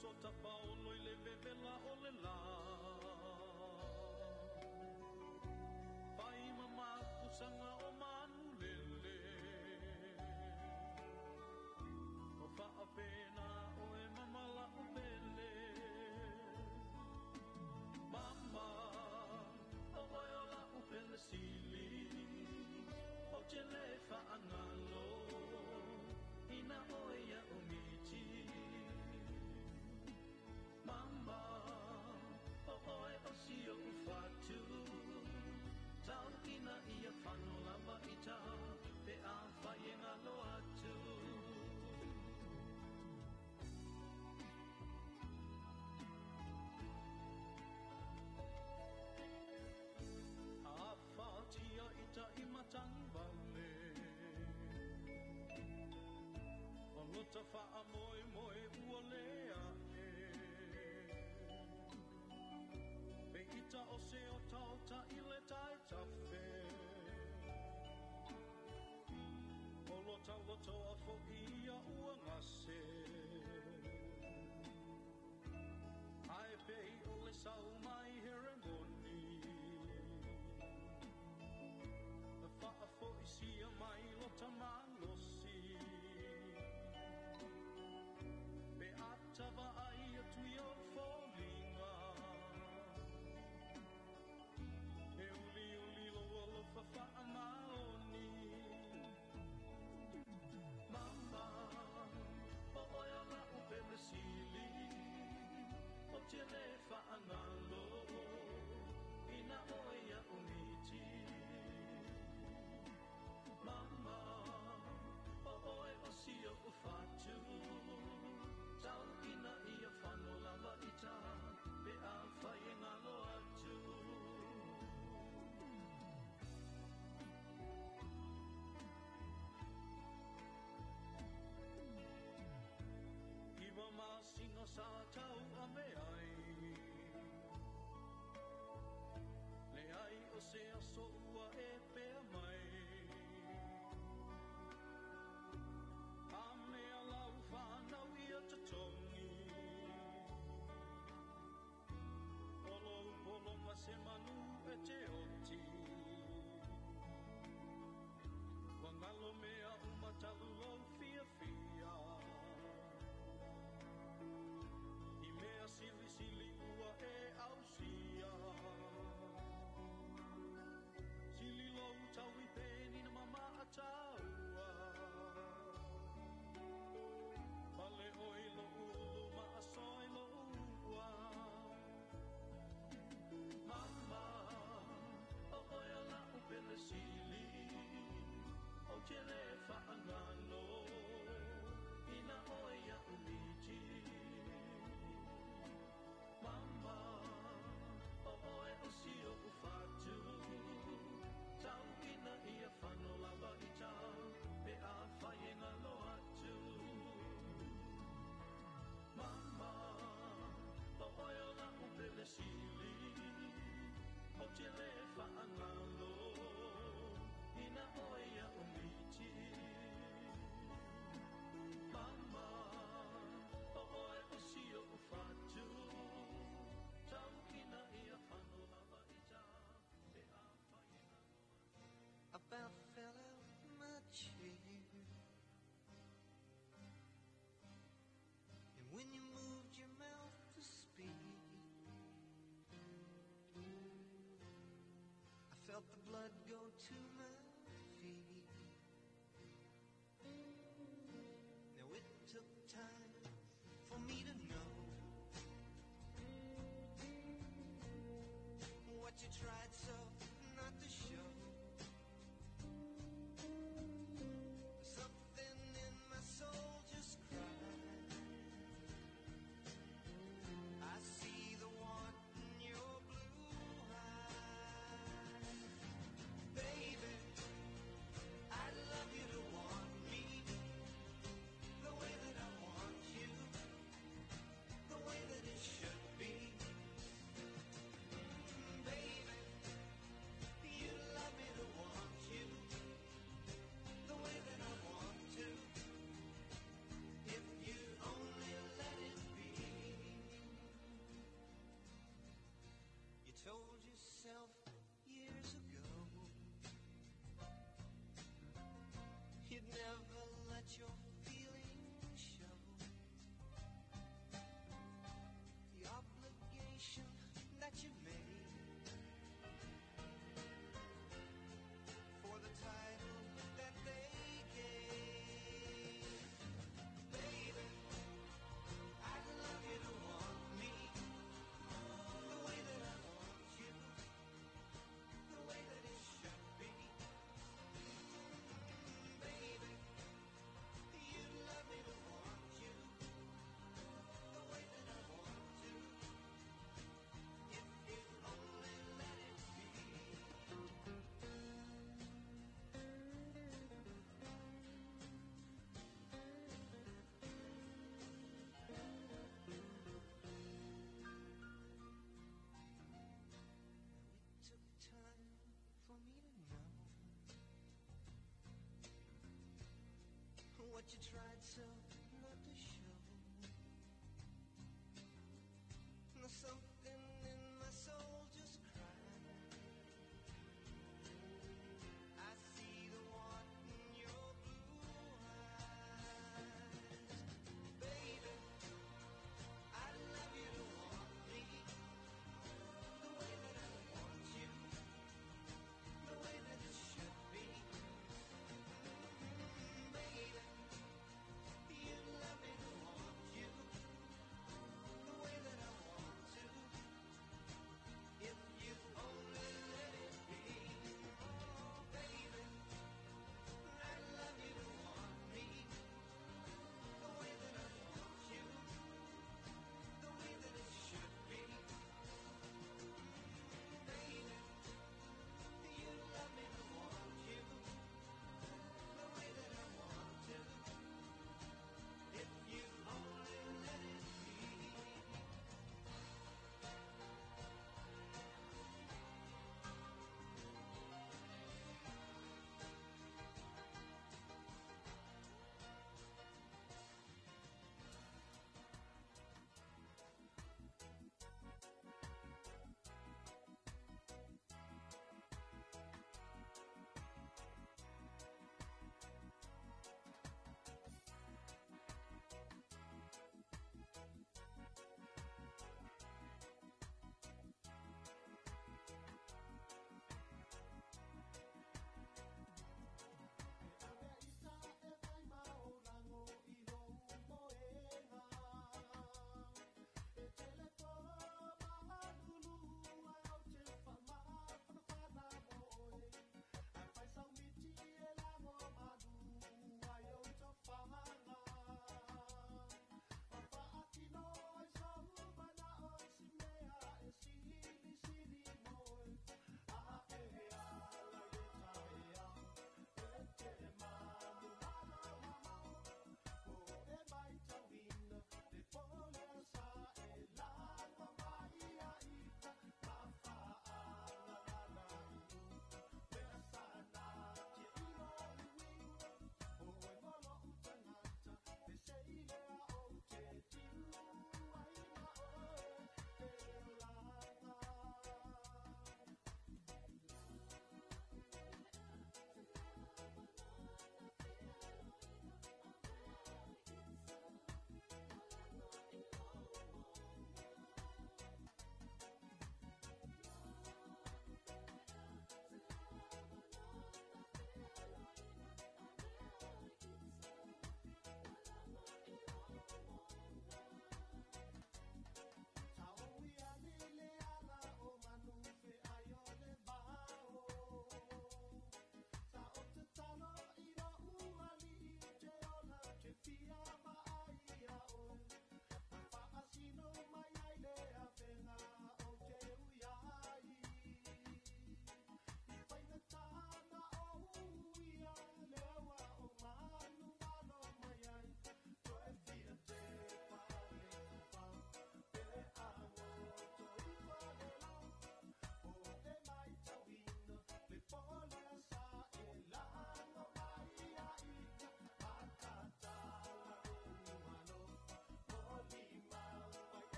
so tapa ono I le vevela o le la Pai mama kusanga o manu lele O faa pena o e mama la upele Mama o oe o la upele sili O te le faa ngalo Ina oe ya umiti Mama o oe o si o ufatu Tau ina ia whano lava ita Pe a whaie ngalo atu A whātia ita I matangi vale O luta wha moe moe ua lea Pe ita o se o tau ta I le tai tawhe O lota loto a fo ia ua ngase Ai pei o le sau mai here ngoni Na wha fo I sia mai lota malosi Pe atawa ai atu I o fōlinga E uli uli lo lo fa fa maoni Mama o oia la upele sili O te le fa angalo Ina oia umiti Mama o oe o sio ufatu Tau ina ia whano lava ita Pe a whaie ngalo atu Iwa masinga sa tau a me ai Le ai o se aso ua e pea mai A mea lau whanau ia tatongi Polo polo ma se manu e te oti Wangalo mea umatalu o fia fia I mea sili sili ua e ausia Sili lou tau I peni na mama a taua Pale oi lo ulu ma a soi lo ua Mama o oia la upele sili O te le whaangalo Ina oia umiti Mama o oe o sio ufatu Tau ina ia whano lava ita Pe a whaie ngalo atu Mama o oe o la upele sili O te le whaangalo Ina oia umiti Mama o oe o sio ufatu Tau ina ia whano lava ita Pe a whaie ngalo About fell out my chair And when you moved your mouth to speak I felt the blood go to my feet Now it took time for me to know What you tried so not to show Something in my soul just cried I see the want in your blue eyes Baby, I'd love you to want me The way that I want you The way that it should be Baby, but you tried so not to show. Now something in my soul just cried. I see the want in your blue eyes. Baby, I'd love you to want me the way that I want you, the way that it should be. Baby,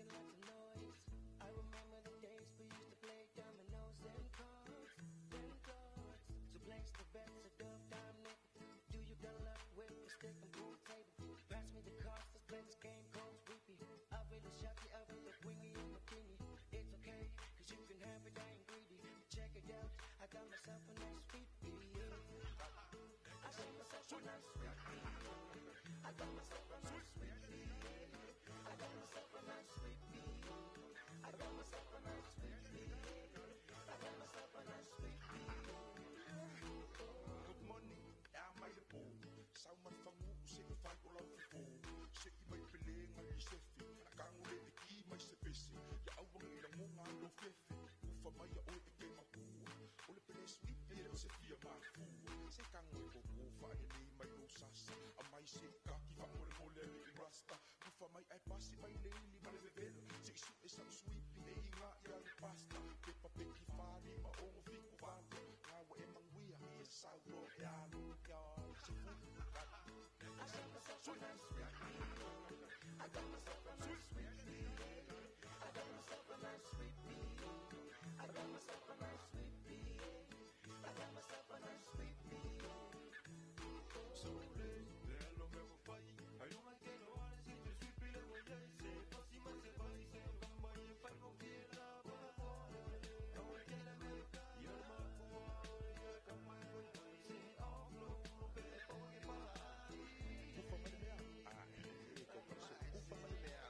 making lots of noise. I remember the days we used to play dominoes and cards, So place the bets, a dove dime nickel. Do you got luck with the stick and pool table? Pass me the cards, let's play this game called Sweepy. I really shot the other look wingy and bikini. It's okay, cause you can have it, I ain't greedy. Check it out, I got myself a nice Sweepy. I got myself a nice Sweepy. I got myself a nice Sweepy. I got myself a nice Sweepy. I got myself a nice Sweepy. I got myself a nice Sweepy. Good morning, jeg mig det bo. Savner for nu, sikke fejl på lov for få. Sikke mig belænger i sæffi. Der gang ud det give mig så bedste. Jeg afhænger i nogle gange lov fjeffe. For mig jeg ud igennem mig gode. Ole belæg sweet, jeg er til 4 mark fuge. Se gang ud på gode, for jeg lige mig lov sassa. Og mig sikker, de var måle måle af i rasta. For mig er bare sig mig lægelig, mig det vil. Se su er som sweet, vi er ingen jeg er pasta. Pepper begge farlige, mig unge fik uvante. Now we're in my way, I'm South Road, yeah, so I got myself a nice Sweepy. I got myself a nice Sweepy. I got myself a nice Sweepy. I got myself a nice Sweepy. I got myself a nice Sweepy. So let's lo me voy ahí. Hay una que no vale si tu Sweepy le voy a decir. Pues si me se va y se va a ir para no quiera para ahora. No me quiera me y el mar como ahora que me voy a decir. Oh no, que oye para ahí. Ufa malea. Ah, ko para so ufa malea.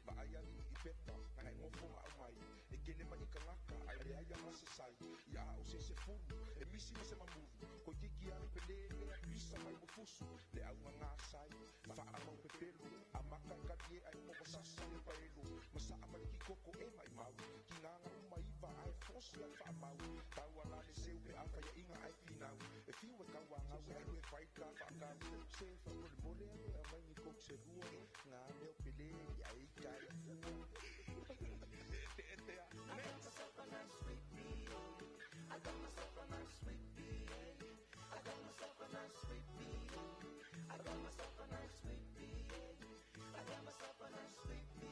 Ba aya ni ipepa, ngai mo fo ma mai. E kene mai kangaka, ai aya masasai. Ya o se fulu, e misi se mamuvu. Ko kiki ari pelele, bisa mai mo fusu. Le au nga sai, fa ama pepelu. Amaka kadie ai mo sasa le paelu. Masa ama ki koko e mai mau. Kinanga mai va ai fosi ai fa mau. Tawa la le seu pe afa ya inga ai finau. E fiwa kawanga we ai fai ka fa ka. Se fa mo le mole ai mai ni kok se ruo. Nga me pele ai kai fu. I got myself a nice Sweepy. I got myself a nice Sweepy. I got myself a nice Sweepy. I got myself a nice Sweepy. I got myself a nice Sweepy.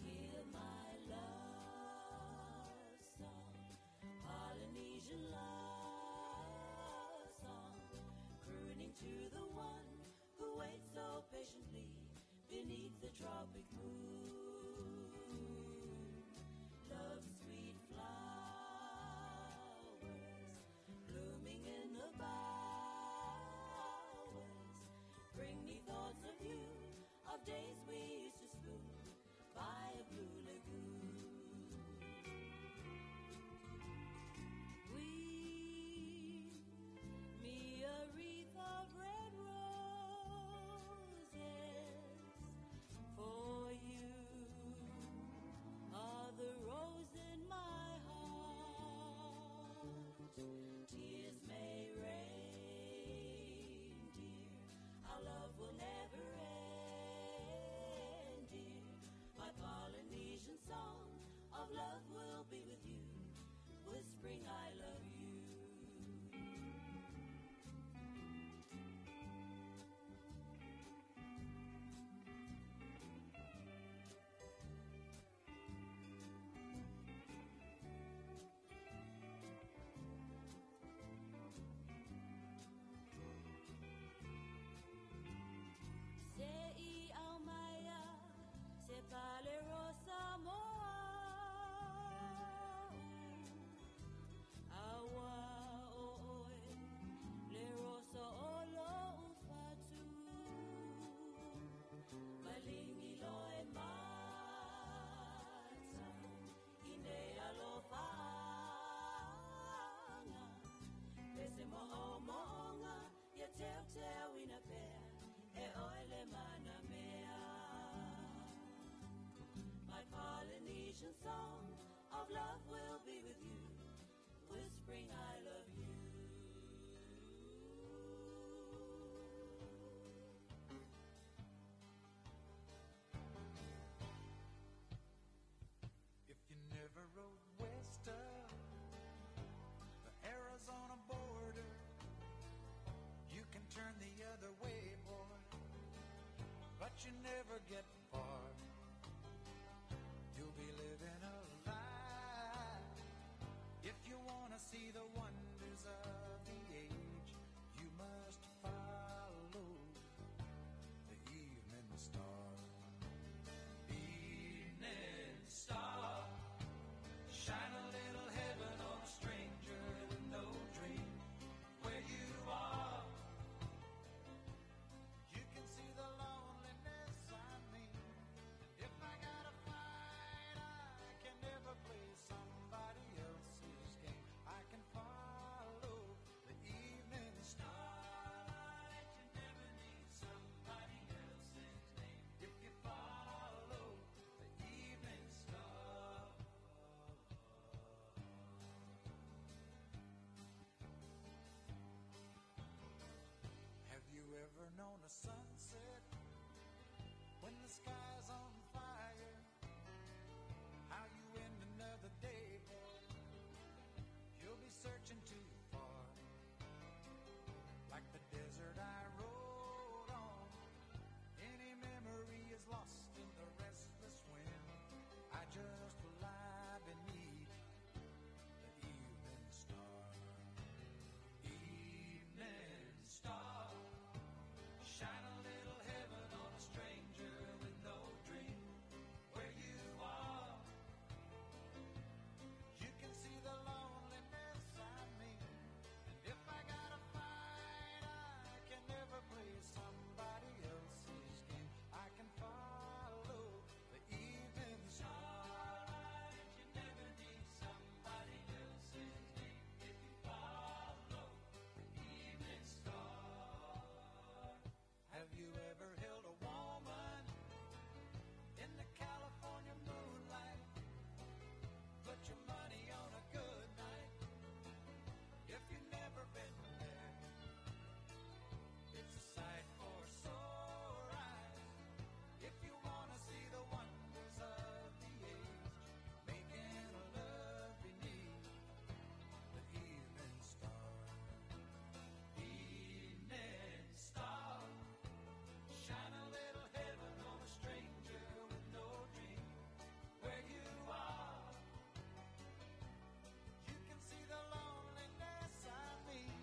Hear my love song, Polynesian love song, crooning to the one who waits so patiently beneath the tropic moon. Love's sweet flowers blooming in the bowers bring me thoughts of you, of days we used to spoon by a blue lagoon. Weave me a wreath of red roses for you. Are the rose in my heart? Tears may rain, dear. Our love will never end. of love will be with you, whispering I love you. If you never rode west of the Arizona border, you can turn the other way, boy, but you never get far. You'll be living a lie. If you want to see the wonders of the age, you must follow the evening star. Evening star, shine a little heaven on a stranger with no dream where you are. You can see the loneliness I mean. If I gotta fight, I can never play somebody else's game. I can follow the evening starlight. You never need somebody else's name. If you follow the evening star. Have you ever known a sunset when the sky's on fire? How you end another day, boy? You'll be searching too far. Like the desert I rode on, any memory is lost in the restless wind. I just lie beneath the evening star. Evening star, shine a little heaven on a stranger with no dream where you are. You can see the loneliness I mean. If I gotta fight, I can never play somebody else's game. I can follow the evening star. You never need somebody else's name. If you follow the evening star. Have you ever held a woman in the California moonlight? Put your money on a good night. If you've never been there, it's a sight for sore eyes. If you want to see the wonders of the age, making love beneath the evening star. Evening star, shine a little heaven on a stranger with no dream where you are. You can see the loneliness I mean.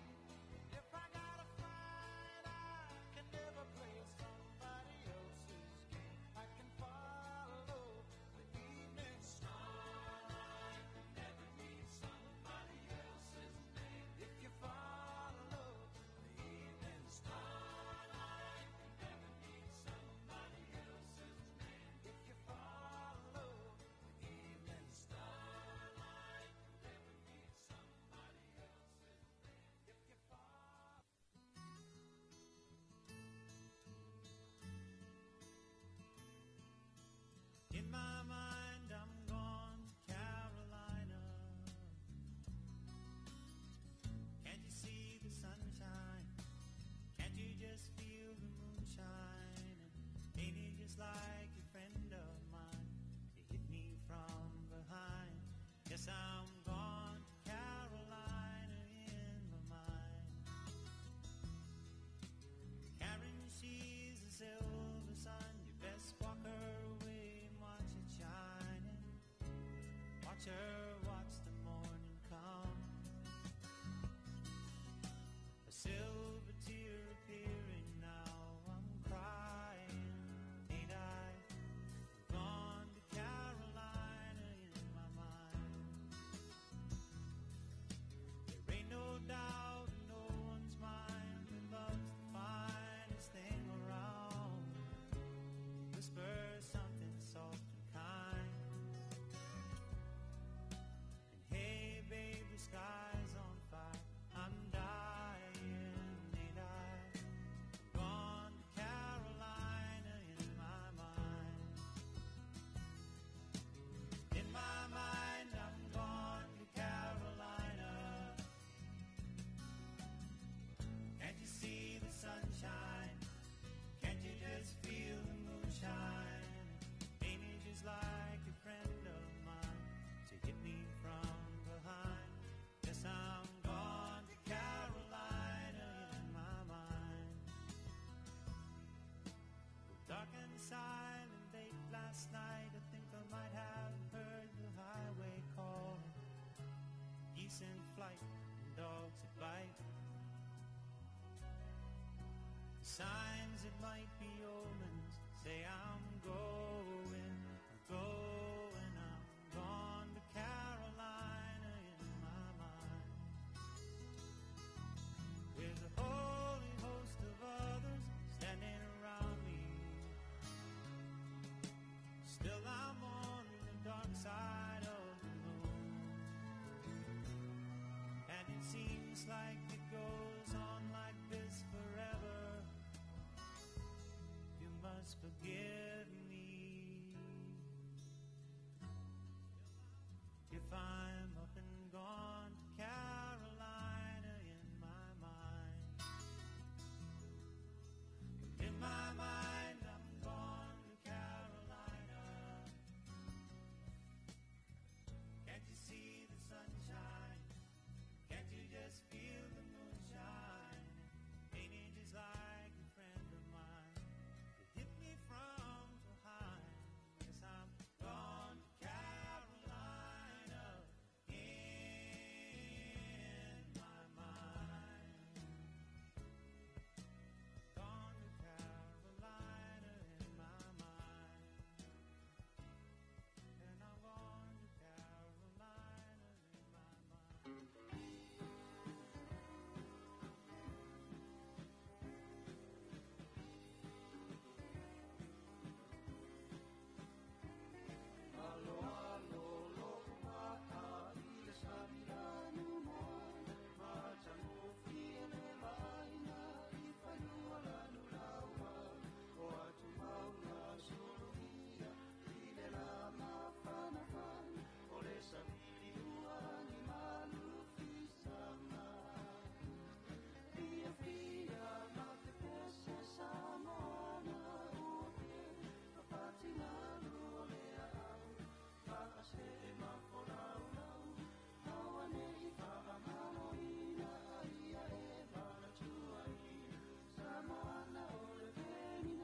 If I gotta fight, I can never play somebody else's game. I can follow the evening starlight. Never need somebody else's name. If you follow the evening starlight, never need somebody else's name. If you follow the evening starlight, never need somebody else's name. If you follow. In my mind, I'm gone to Carolina. Can't you see the sunshine? Can't you just feel the moonshine? Ain't it just like a friend of mine? It hit me from behind. Yes, I'm gone to Carolina in my mind. Karen, she's a silver sun. You best walk her away and watch it shining. Watch her watch the morning come. A silver tear appearing now. I'm crying, ain't I? flight and dogs that bite. Signs that might be omens say I'm going, I'm gone to Carolina in my mind. There's a holy host of others standing around me. Still I'm on the dark side of the moon, and it seems like